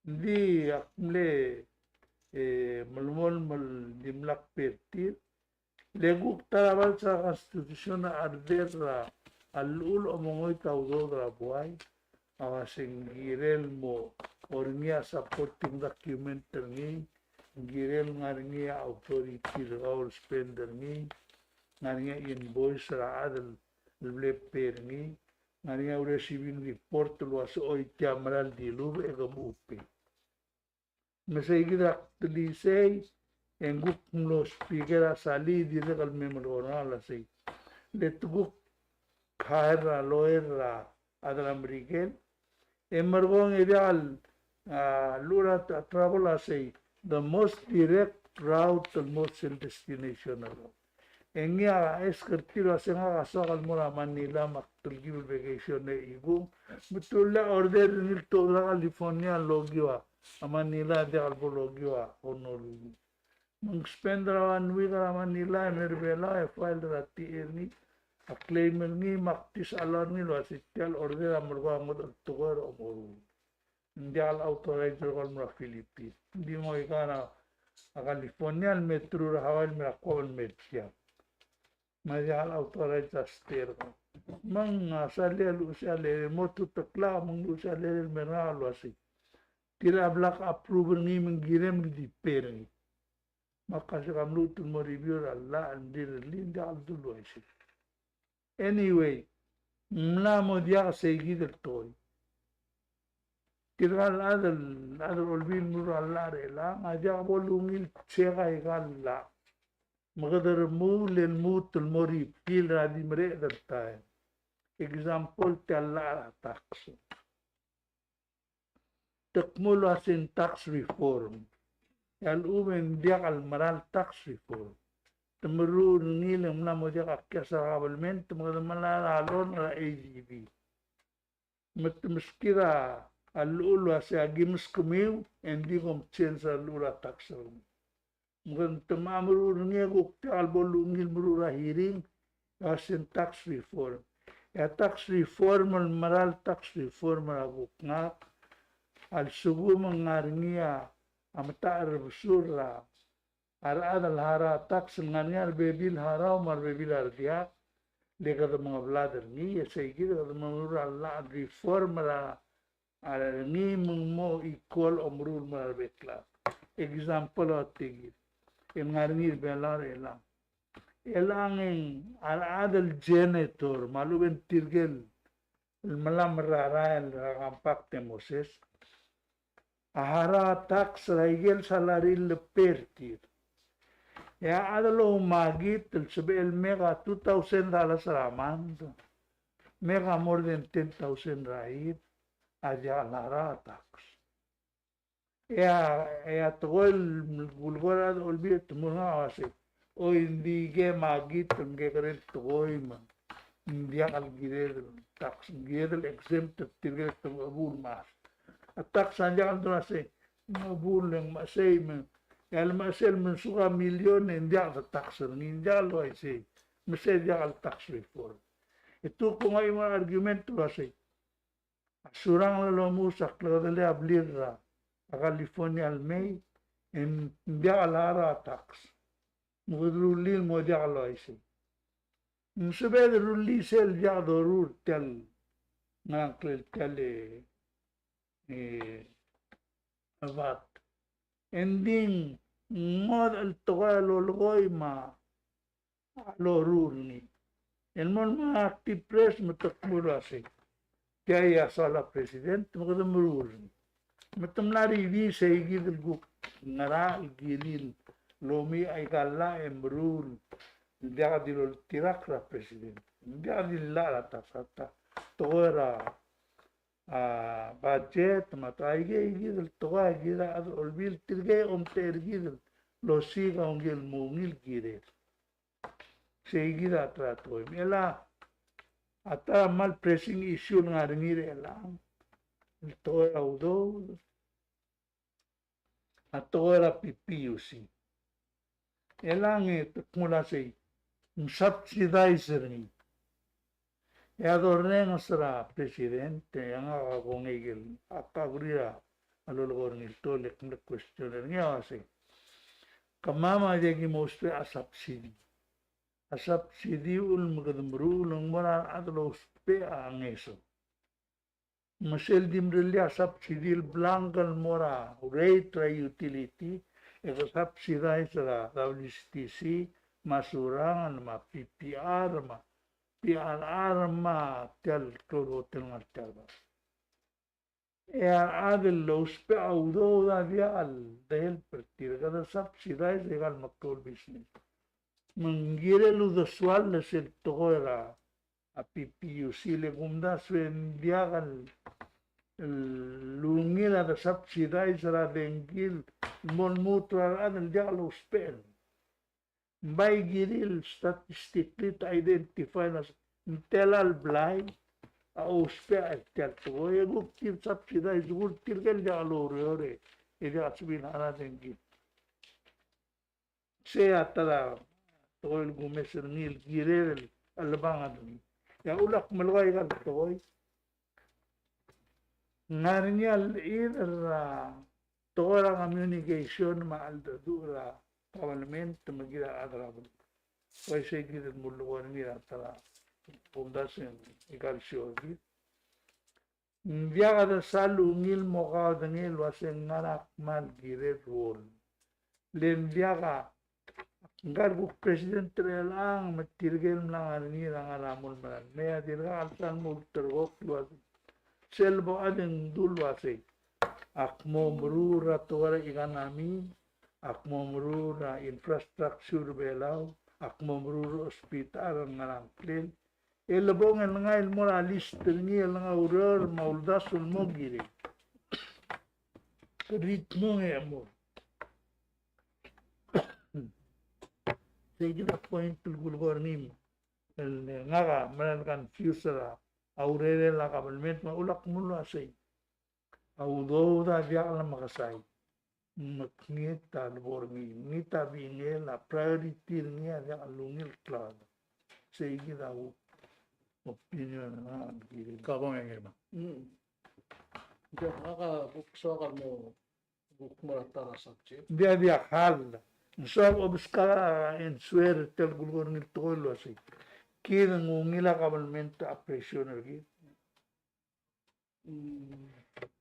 hindi akmle malmol mal dimlak pertir leguk tarabal sa konstitusyon na arder alul omongoy tawdo ra buhay awasing girel mo ornia supporting document ni girel ngarnia authority or spender ni ngarnia invoice ra adal leper ni ngarnia receiving report luas oy tiamral dilub egam upi Masay kita tulisay en guk lo speaker sali dire kal memorona la say let guk khaira loera adal american emergong ideal lura travel say the most direct route to most destination engia eskertiro asenga asakal mura Manila maktulgi vacation ne ibu betul la order nil to California logiwa Manila de albologio honolulu spend 1 week ra Manila merbela file rati ni a claim ni maktis alon ni lo sitial order amurgo amod tugor omoru ndial authorizer kol mra Philippines di mo ikana a California metro hawal mra kon metia majal authorizer ster mang sale lu sale motu tekla mang lu sale mera lo asi tira blak approval ni mengirim di peri maka sekam lutun mo review Allah andir linda dulu isi anyway mla mo dia segi del toy tira adal olbil nur Allah rela aja bolungil chega igalla magadar mu len mutul mori pil radi mere darta example talla tax tekmulu asin tax reform al umen dia al maral tax reform temuru nilam na mo dia kakya government mga malala alon ra AGB meskira al ulu asa gims kumiu endi kom change al ula tax mga temamuru niya gukti al bolungil muru ra hearing asin tax reform ya tax reform al maral tax reform ra gukna al sugu mengarnia amta surla arada hara tax ngarnia bebil hara mar bebil ardia lega mga blader ni segi mga la reform la ni mo equal omrul mar betla example otigi ngarni belar elangin arada janitor maluben tirgel malam rara rampak temoses ahara tax raigel salary lepertir ya adalo magit sebel mega $2,000 raman mega more than 10,000 raid aja lara tax ya tol gulgora olbit muna wase o hindi ge magit nge kare toy man india al gire tax gire exempt tirge tabul mas atak sanjang tu nasi mabul yang masay men el masel men suka milyon india tax ninja lo isi masay dia al tax reform itu kung ay mga argument tu nasi surang lo musak lo dali ablira a California al may india al hara tax mudrulil mo dia lo isi musabed rulli sel dia dorur tel ngakl tel vat ending mod al togal olgoy ma alo rurni. El mon ma active press matakmura se. Kaya sala president makadam rurni. Matamlari vi se igidil guk ngara igilil lomi ay kala emrul. Dia dilol tirak la president. Dia dilala la tasata. Toera budget mataige igidil toa gira ad olbil tirge omter igidil lo siga ongil mungil girer. Seguida trato. Ela ata mal pressing issue nga ringire lang. Ito era udo. Ato era PPUC. Ela nge mula say subsidizer ni. Adorne nga sara presidente yang akong igil akagurira alulogor ng tolek na questioner nga kasi kamama degi mostly a subsidy. A subsidy ul magadamru lang mara adlos pe ang eso. Masel dimrili a subsidy blancal mora rate ra utility ito subsidize ra WCTC masurangan ma PPR ma PRR ma tel todo tel ngal adel los pe audo da dial del pertir kada subsidize legal makol business. Manggire lo usual es el toera a PPUC le gumda swendiagal lungila da subsidize ra dengil mon mutual adel dial los pe by giril statistically to identify as telal blind auspe tel to e guktir subsidize guktir gel dial ore e dial subin ana dengil se atara toy gumeser nil girel albangan ya ulak malway gal toy narinyal ira tora communication ma aldura parliament magira adrabul way say gidel mulwan mira tara fundación ikalsiogi dia da salu ngil moka dangil wasen ngarak mal giret wol len dia Garbu president lang matirgel lang ni lang aramol man me dirga altan mul tergok luas selbo adeng dulwase akmo mrura tora iganami akmo mrura infrastructure belaw akmo mrura hospital ngarang clean elbong nga el moralis terni el nga uror mauldasul mogire ritmo e amor Seguida point gulgornim el ngaga manalkan fusera aurere la kabelmet ma ulak mulu asay audo da dia la makasay maknita bormi nita binge la priority niya dia alungil klad seguida opinion na giri Kabong yang irma. Dia kaka buksokan mo bukmaratara subject. dia hal so buscar en suer tel gulgornil tolo asay kira ngungila kabelmet a pressure gi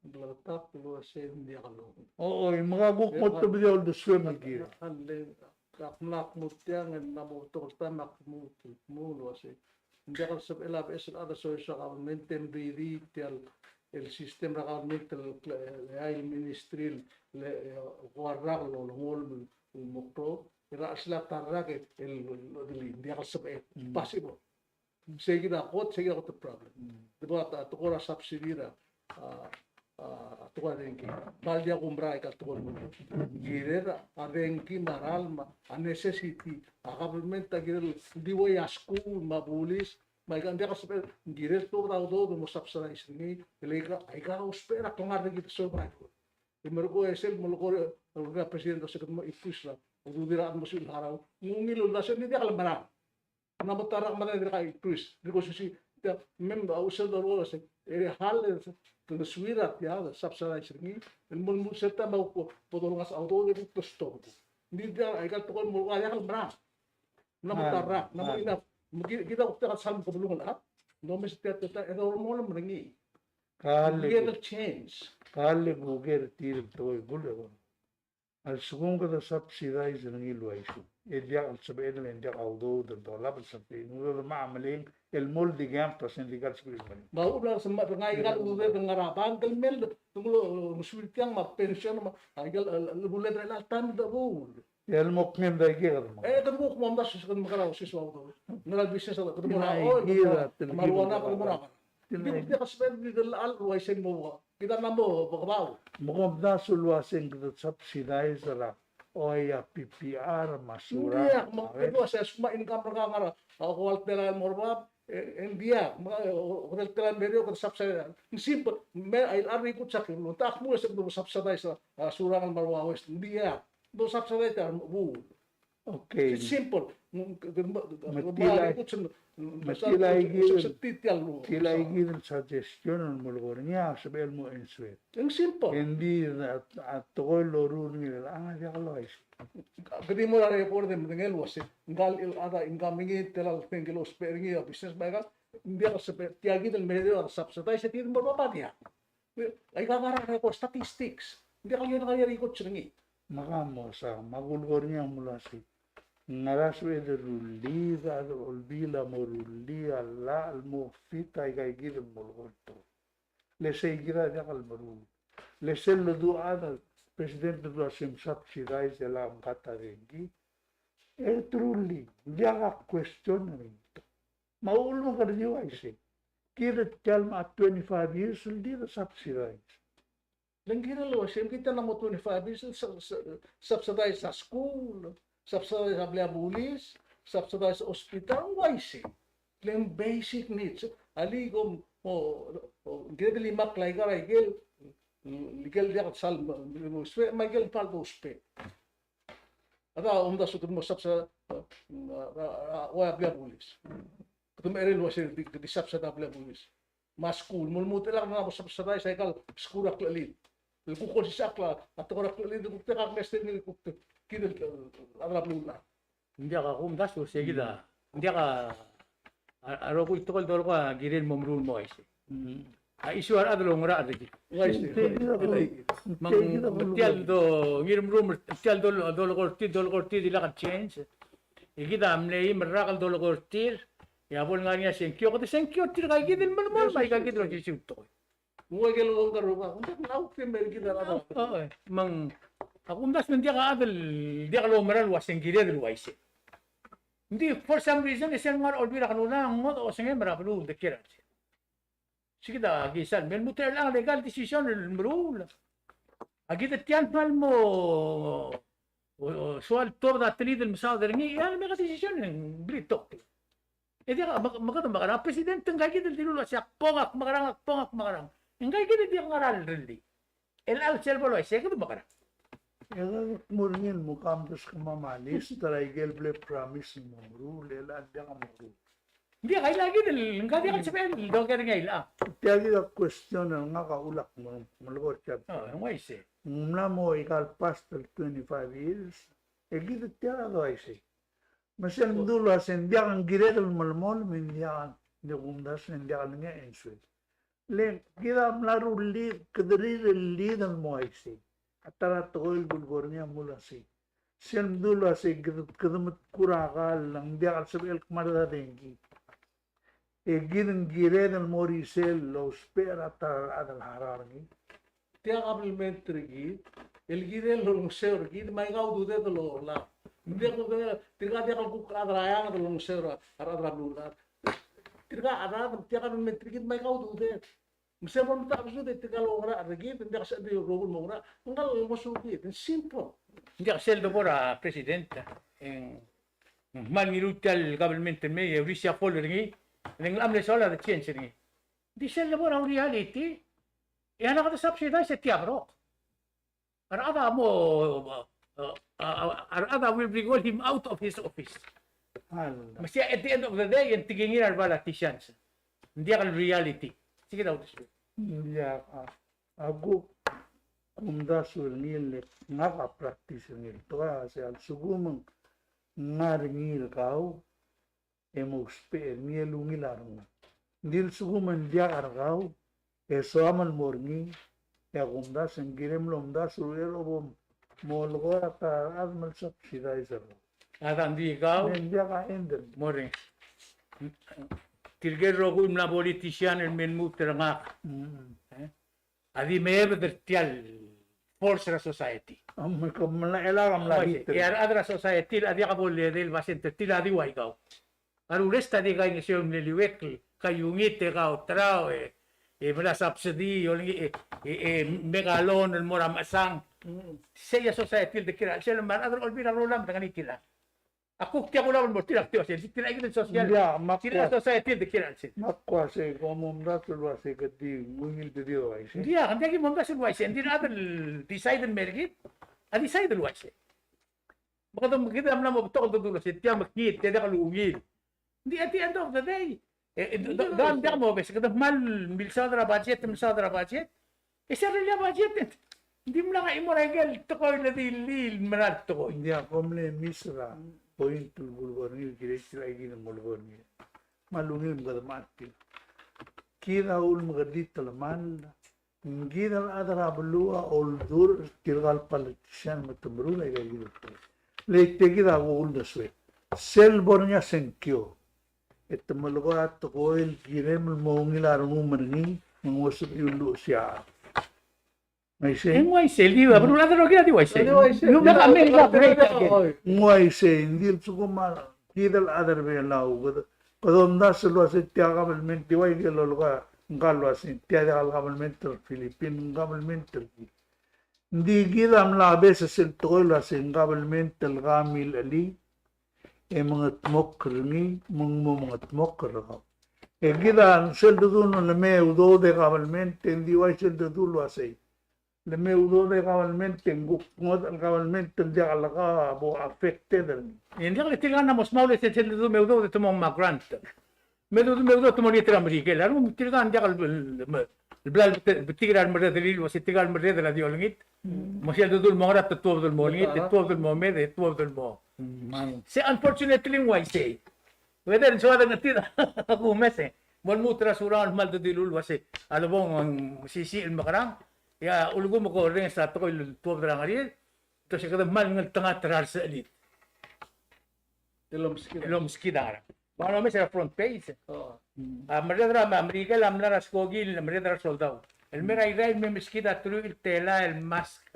Belatak lu sen dia kalau. Oo, yung mga gukmot to bidyo the swim gira. Hande kapnak mutiang en namo to tamak mu lu ase. Dia kalau sab elab es ada so maintain retail el sistema governmental el ministerial le guardar lo ngol mokto era asla tarrak el dia kalau sab possible. Seguida kot problem. Diba to ora subsidiera tukar renki baldia kumbra ikal tukar girera a renki maralma a necessity a government ta girel diwo ya school ma police ma ikan dia kasper girel to do mo subsidize ni elega aika espera tomar de so bra primergo es el molgo el presidente se como ifusla o dira mo sul harau ngilo la se ni dia kala mara na motara mara dira ifus digo si member usel do rola se hal the suira ya subsidize ni el mul seta ma ko podolngas auto de to ni dia ay ka to mo ya kal bra na motara na mo ina kita ukta sal ko bulungan at no mes teta e do mo mo ringi get a change Kale guger tir to gulo. Al sugum ka da subsidize ng iluwaisu. Dia al sabihin nila dia audo dan dollar al sabihin nila maamaling el molde gampas en legal sabihin. Bau ulah sempat ngaigal udah ngarapan kelmel tunggu musuhnya ma pensiun ma aigal bulan rela tan da bu. El moknem da gira mo. Ketemu ko manda sus kan makaraw sis wa do. Ngal bisnes ala ketemu na Gira, maruana ko mura. Hindi ka spend di al waisen mo. Kita nambo bakabaw. Mukhang nasulwasin ka da subsidize la oya PPR masura. India, mga sa suma income ra ngara. Ako wal tela morba India, mga hotel tela merio ko subsidize. Simple, me ay ari ko sa kin. Tak mo sa do subsidize sa surangan marwa west India. Do subsidize ta bu. Okay. It's simple. Tila igil suggestion ang mulgor niya sabihin mo in sweet. Ang simple. Hindi at tukoy loro nila ang diakalois. Gadi mo na report dem ngel wasi. Ngal il ada incoming telal tengelo sparing ya business bagal. Hindi ka sa tiagi del medio subsidize ti mo pa dia. Ay kakara ko statistics. Hindi ka yun kaya rikot siringi. Makamo sa magulgor niya mula si Naraswe de Rulida, Olvila Moruli, Allah, Almofita, y Gaigir Molgoto. Le seguirá de Almarul. Le sel lo duada, presidente do Asim subsidize de la Amgata Rengi. E trulli, diaga questionamento. Ma ulmo ka rin ay si. Kira tiyalma at 25 years, hindi na subsidize. Langgira lo, siyempre kita na mo 25 years subsidize sa school. Subsidize sa bulis, subsidize sa ospital, why say? Yung basic needs. Ali kung gila limak lay ka ray legal dia kat sal may gil pal uspe. Ada umda sa mo subsidize wa bulis. Kung meron was di subsidize bulis. Mas school mulmut lang na mo subsidize ay kal school aklalin. Kung si sakla at ko aklalin kung tekak mestre ni kidel adrap lula. Hindi ka kumdas o sige da. Hindi ka aro ko ito dol ko girin momrul mo ay. Isuar adlo ngora adigi. Mang tial do ngirim room tial dol korti dila ka change. Igida amne imrakal dol korti. Ya bol nga niya senkyo ko senkyo tir ka gidel mal may ka gidel si to. Mo gelo ko karuba. Unta na ok mer gidel ada. Oo. Mang ako umdas hindi ka adal, hindi ka lumaran waseng gire del waise. Hindi, for some reason, isang mga olbira kanuna, ang mga o sangay marapalo, the kirat. Sige da, gisan, men mo lang legal decision, marul. Agit at yan mal mo, sual to na tinidil mo sa ringi, yan may ka decision, yung blito. E di ka, makarang, presidente, ang gagit del tinulo, siya, pongak, makarang. Ang gagit di ang aral, really. El selvo lo ay, siya ka makarang. Yang mungkin mukamdos kemamalis, teraigel ble promise mumru, lela dia kamuru. Dia kaya lagi del, enggak dia kan sebenarnya dong kaya ngayon lah. Tiagi da question nga kaulak mo, malugod siya. Oh, ang way say. Muna mo ikal past 25 years, egit tiya do ay si. Masel dulo asen dia kan giredel malmol min dia de umdas dia kan nga ensuit. Le kita mlaru li kedri li dan mo ay si. Atara toil bulgornya mula si. Siyan dulo si kedemet kurakal lang dia kan sebel kemada dengi. Egin giredel morisel lo spera tar adal hararni. Tiang supplementary gid, el gidel lo museo gid may gaw dude to lo la. Hindi ko tiga dia ko kadraya ng lo museo ara lula. Tiga ara tiang supplementary gid may gaw dude. Museo mo ta so de tiga lo ara gid hindi ka sa di rogol mo ra. Ngal mo so gid, simple. Hindi kasi el dobora presidente en malnirutal government me Eurasia following ng amle sola de change ni. Di siya dobora reality. Yan ang subsidize sa Tiabro. Arada mo, Arada will bring him out of his office. Mas at the end of the day, yung tigingin ang politicians. Hindi ang reality. Sige daw. Hindi ako kumdasul ngil nga ka practice ngil. To kasi al sugumang nga ngil kao emospe ngil ungilarong. Ndil suguman dia argao eso amal morni ya gumdas en girem lomdas urelo bom Molgo ata azmal subsidizer. Ata hindi ikaw, Nendia ka ender. mo rin. Tilgero ko na politician and men move terangak. Adi may bertial force ra society. Am ko mala elam lagi. Yar adra society adi ka boleh del basin tertil adi wa ikaw. Aru resta di kay ni siyom niliwek kayungit ikaw trao mala subsidy yung megalon and mura masang. Siya society de kira siya man adra olbira rolam dengan itila. Aku kaya ko naman mo tilak tiyo siya tila igit social. India Tila makwa society de kira siya. makwa se komum ratulwa se kadi mungil de dio ay se. Hindi hindi lagi mo kasi wise hindi na adal decide and mergit. Decide wise. Baka daw kita amna mo to dulo siya tiya makit tiya kalungil. Hindi at the end of the day. Daan dia mo bes kada mal milsadra budget siya rin budget. Hindi mo lang imo regal to ko na dilil manat to ko. India komle misra point bulgorni kiresi lagi na bulgorni. Malungil mga mati. Kira ul magadi talaman. Ngidal adara bulua oldur kirgal politician matumru lagi gitu. Lete kira ul daswe. Sel bornya senkyo. Ito malago at ko el kirem mongil arungu mangi mangosip yulu siya. May se Wise di ba pero nada kira di wise. Yung mga Amerika break again. ngoy se indil suguma kidal adar be lau kodom da selo se tia government diwai ke lolga ngalwa se tia government Philippine government ndi gidam la be se sel toila se government gamil ali mga tmok ringi mga tmok raga gidan sel dudun na me udo de government ndi wai sel dudul wasai le me udo de government ngud al government dia alaga bo affected Hindi ka tiga na mas maule se do meu do to mong migrant. Meu do to mong litra Amerika. Laro tiga anda kal البلاد بتقرا المريض اللي وستقرا المريض الذي يولغيت مش يدو المغرب تطوب المولغيت تطوب الموميد تطوب المو سي unfortunately why say whether so ada ngati ako mese mon mutra suran mal dilul wase alabong sisi ilmakarang ya ulugo mo ko rin sa to ko tuob drang ari to siya kada mal ng tanga trar sa elit ilom skidara Bueno, me será front page. Mereka Amerika la mera skogil, mereka soldado. El mera irai me meskida tru il tela el mask.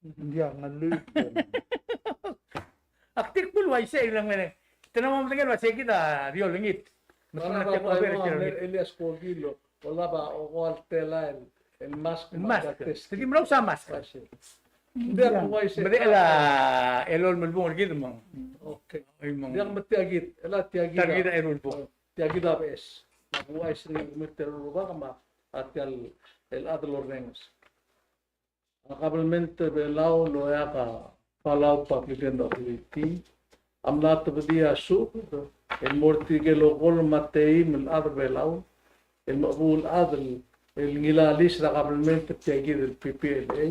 dia ngalu Aktif pul wai se lang mene. Tenang mo tinggal wai se kita dio lengit. Mana ba Elias Cogilo, wala ba o al tela el mask. Mask. Sige mo sa mask. Hindi ako wai se. Bade la elol melbong gitu mo. Okay. Ay mo. Dia matiagit, ela tiagida. Targida elol po. Tiagida bes. Nakuha siya ng meteorologa kama at el adlo rengs. Akabalmente belau lo ya ka palau pa pigendo ulitin. Amlat bedia su el morti que lo gol matei el adlo belau. El mabul adl el ngilalis akabalmente tiagida el PPLA.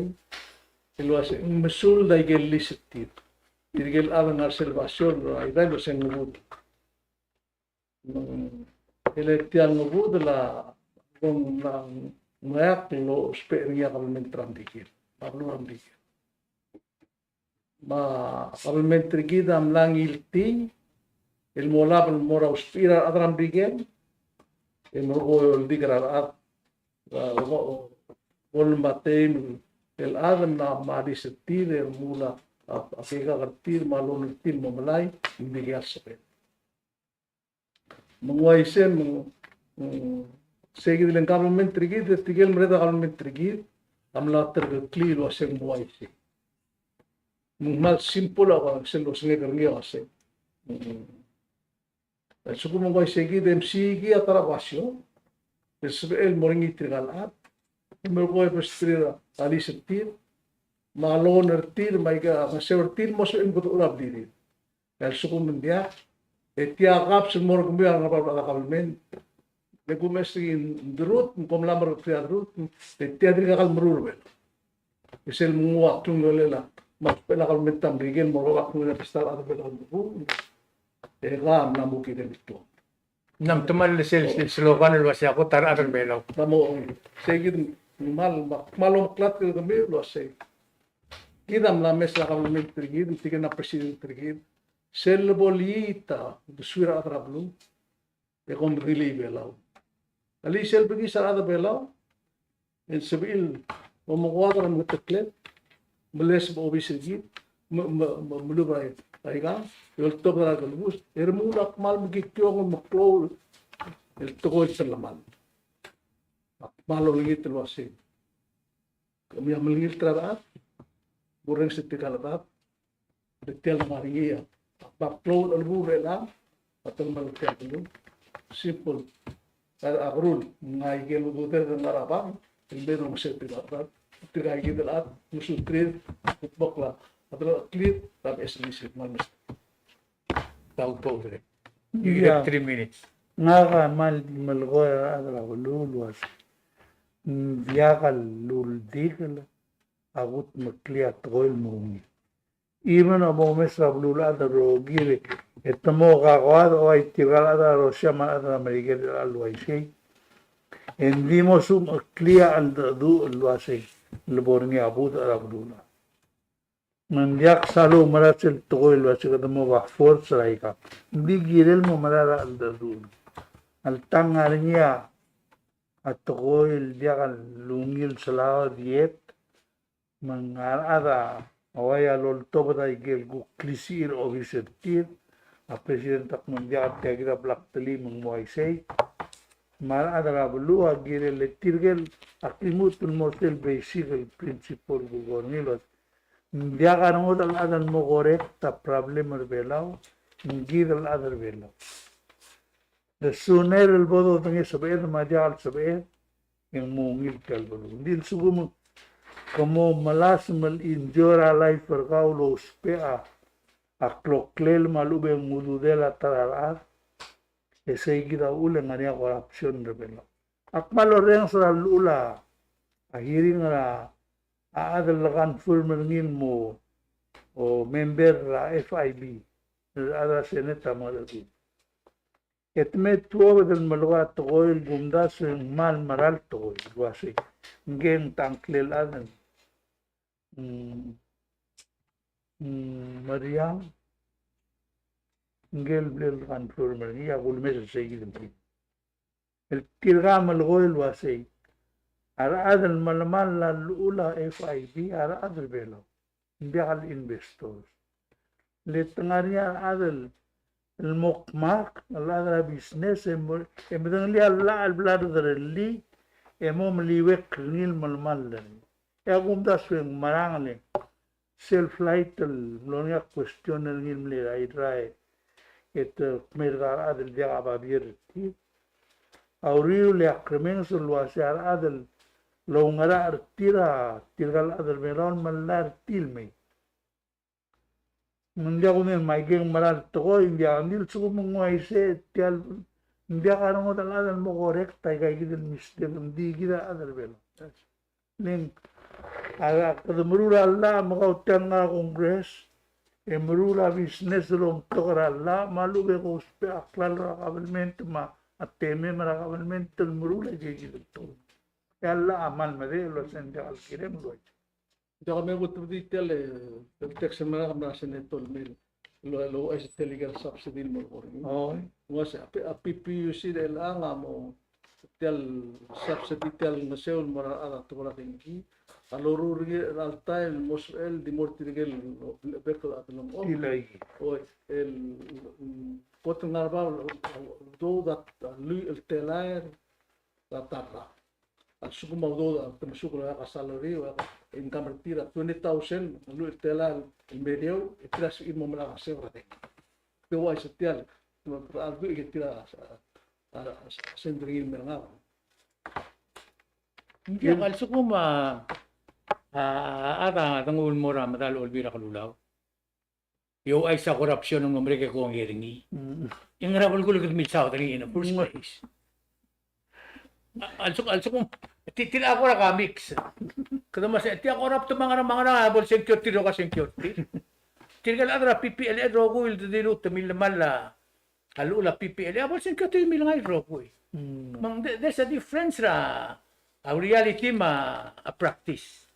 El was mesul da igelisit. Tirgel alang observasyon ay dahil sa ngubud. Elektiyan ngubud la kung mayak lo speriya kabulment trandikil. Pablo andikil. Ma kabulment trigida amlang ilti el molab el mora uspira adram digel el morgo el digra at gol matem el adam na madisetir el mula Afrika kertir malun til memalai imbigas sepet. Menguaisen segi dilen government trigid tigel mereka government trigid amla terkli lo aseng muaisi. Mal simple apa selo senge kerni ase. Suku menguaisi gi MC gi atara basio. El moringi trigal at. Mergoi pestrira ali setir. Malon ertir maiga masevertir mos en kutu urap diri. El suku mendia etia kap semor kumbiar ngapa kabelmen. Leku mesti drut kom lamar pria drut etia diri kal merur bel. Isel muak tunggolela mas pela kal mentam rigen moro ak nuna pistal atau pela bu. Ega namuki del itu. Nam temal sel slogan el wasi ako tar atar belaw. Tamo segid Malum klat ke kami lo say. Kita melames la kami tergid, tiga na presiden tergid. Sel bolita, suira atrablu. E kon rili belau. Ali sel pergi sarada belau. En sebil memuat orang beteklet. Meles bobi sergid. Mulu baik. Aiga, el toque la galbus. Ermula mal begitu maklo. El toque terlamal. Malo lingit lo say. Kami yang melingit terabat. Bureng setika lebat. Detail maringia. Baklo albu rela atau malutian dulu simple ada rule ngai gelu doter ngarabang ilbe no se tilat tirai gidelat musu trid bokla atau clear tapi estimasi manis Tahu pobre. Iya. 3 minutes. Ngaga mal malgoya adra lul was viagal lul digel agut makliat goil mungi even abo mesra lul adro gire etmo gagwad o itigal adro shama adra merigel alwai shay endimo sum clear al du alwasay leborngi abud arabdula mandiak salo maratil toil wasay kadamo wa force raika di girel mo marara al du al tangarnya atau dia kan lungil selalu diet mengarada awaya lol toba igel gu klisir obisetir a presiden tak mendia tegira blak teli mengmoisei mar ada blu agire letirgel akimut mosel basic principle gu gornilos dia kan modal adan mo correcta problem belau ngidal adar belau the sooner el bodo tengi saber majal saber yang mungil kalbulu dil sugum como malas mal injora life pergaulo spea akloklel malube mududela tararat ese gira ule ngania corruption rebelo akmalo reng sura lula ahiring ra adal kan fulmerngin mo o member la FIB ada seneta maladu etme tuwa del malwa toil gumda sen mal maral toil wasi ngeng tangklel adan Maria ngel blel kan flormer ya gulme se gidem el tirgam al goil wasi ara adan malmal la lula FIB ara adal belo bial investors le tengaria adal المقماق الله بيسنس امدن لي الله البلاد درلي امم لي وكنيل ململ يقوم داسوين مرانغلي سيلف لايت لونيا كويستيون نيل ملي راي ات ميرغار ادل ديا بابيرتي اوريو لي اكرمين سلواسيار ادل لو ngara tirgal adel melon malar tilme Ndia ko men may geng maral to india andil suko mongwai se tial india karang mo talaga mo correct tay kay gidel mistake hindi gida adal belo ning aga kadumurula alla makautan nga congress e murula business rom tokra alla malube ko spe aklal ra government ma ateme mara government murula gidel to yalla amal made lo sende al kirem lo Jangan mengikut detail teks sebenarnya kami rasa netol mil lo es telegal subsidi mo orang. oh Ngas api PUC dahil ang amo tel subsidi tel naseol mara ada tu orang tinggi. Aloro ringi altai mosel di morti ringi betul atau oh ilai oh el potong narba do dat lu el telair datara. Suku mau do termasuk lah salary income retira 20,000 lu tela el medio itras imo mala sebrate pero wa setial algo que tira sendril merna Ya kalso ko ata tangul mora madal olbira kalulaw. Yo ay sa korupsyon ng nombre ke ko ang hiringi. Yung rabol ko lugat mitsaw tangi in the first place. Also kung titila ako na ka-mix. Kada mas ti ako rap to mga abol security ro ka security. Tirgal adra PPL ro ko il dilo tamil mala. Halula PPL abol security mil ngay ro ko. Mang there's a difference ra. reality a practice.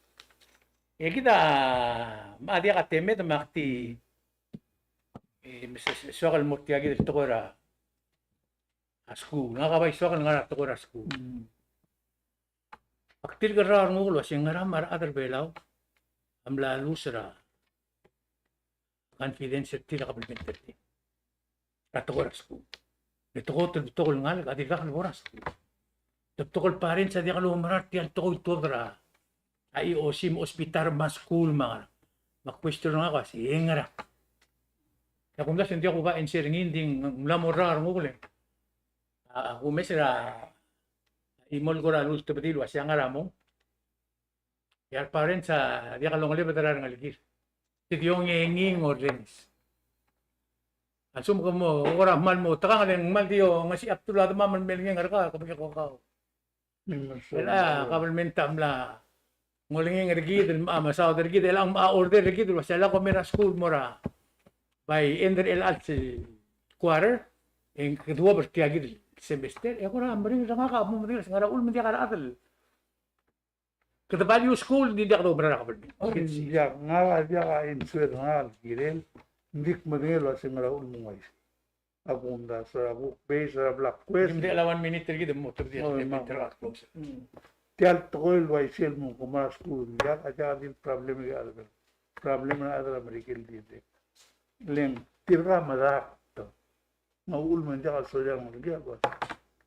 Kita maadi ka temet makti sokal mo tiagi dito ko ra school. Nakabay sokal nga to ko ra school. Aktir ka ra ngulo sing nga mar other belaw. Amla lusra confidence tira ka bilbente. Rato ko ra school. Ito ko tukol nga adi ka oras. Tukol pa rin sa di ka lumarat yan tukol ra. Ay osim ospital mas school mga question nga kasi nga ra. Kaya kung hindi ako ba insiringin ding lamorar mo kuling. Kung may sila imol ko ra lus to bedilo asya nga ramo. Kaya pa rin sa di ka lungali badara ng aligir. Ito yung nginging ordens. Asum ko mo, ora mal mo, taka nga mal diyo, nga si Abdullah maman melingin nga ka, kapag ako ka. Wala, kabalmentam la. Ngulingin nga rigid, masaw rigid, ilang ma-order rigid, wasala ko mera school mo ra. By ender el at quarter, en kedua bertiagid semester, ako ra, maring nga ka, mo maring nga raul, hindi ka ra-atal. Kada value school, hindi ka daw mara kabalmen. Ya nga ka inswer nga girel. Hindi maringel wa sing raul mo ngay. Abunda sa book base sa black quest. Hindi alawan minute rigid mo to Oh, di ma- interact close. Tial tokol wa sel mo kuma school ya aja din problem ga alber. Problem na adra merikil dite. Len tirga madak to. Maul man ja so ja mo ga ba.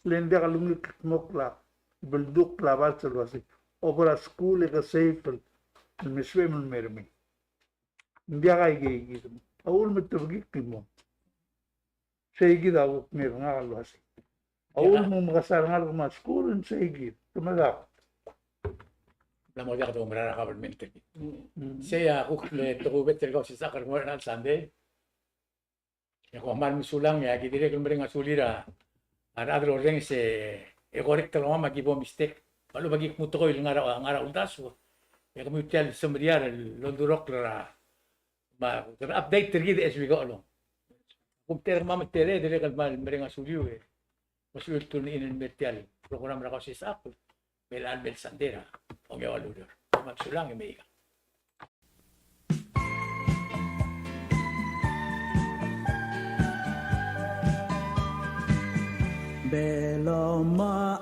Len dia kalung mokla. Belduk labat selwasi. Opera school ka safe. Miswe mun mermi. Dia kay gitu. Aul metubgi timo. Sige daw mer nga alwasi. Aul mo makasar nga ma school and sige. Tumadak. La mo dia ka daw mara kabalmen. Saya ukle to better go si sakar mo na Sunday. Ya ko mal misulang ya gidire ko mering asulira. Adro ring se correct lo mama gibo mistake. Palu bagi muto ko yung ngara undaso. Ya kami tel semriar londurok ra. Ma update tergid as we go along. Kung ter mama tere dire kan mal mering asuliu eh. Masul turn in metal program ra ko si sakol. Belan bel sandera. Og ya waludor. Magsulang may ika. Belo ma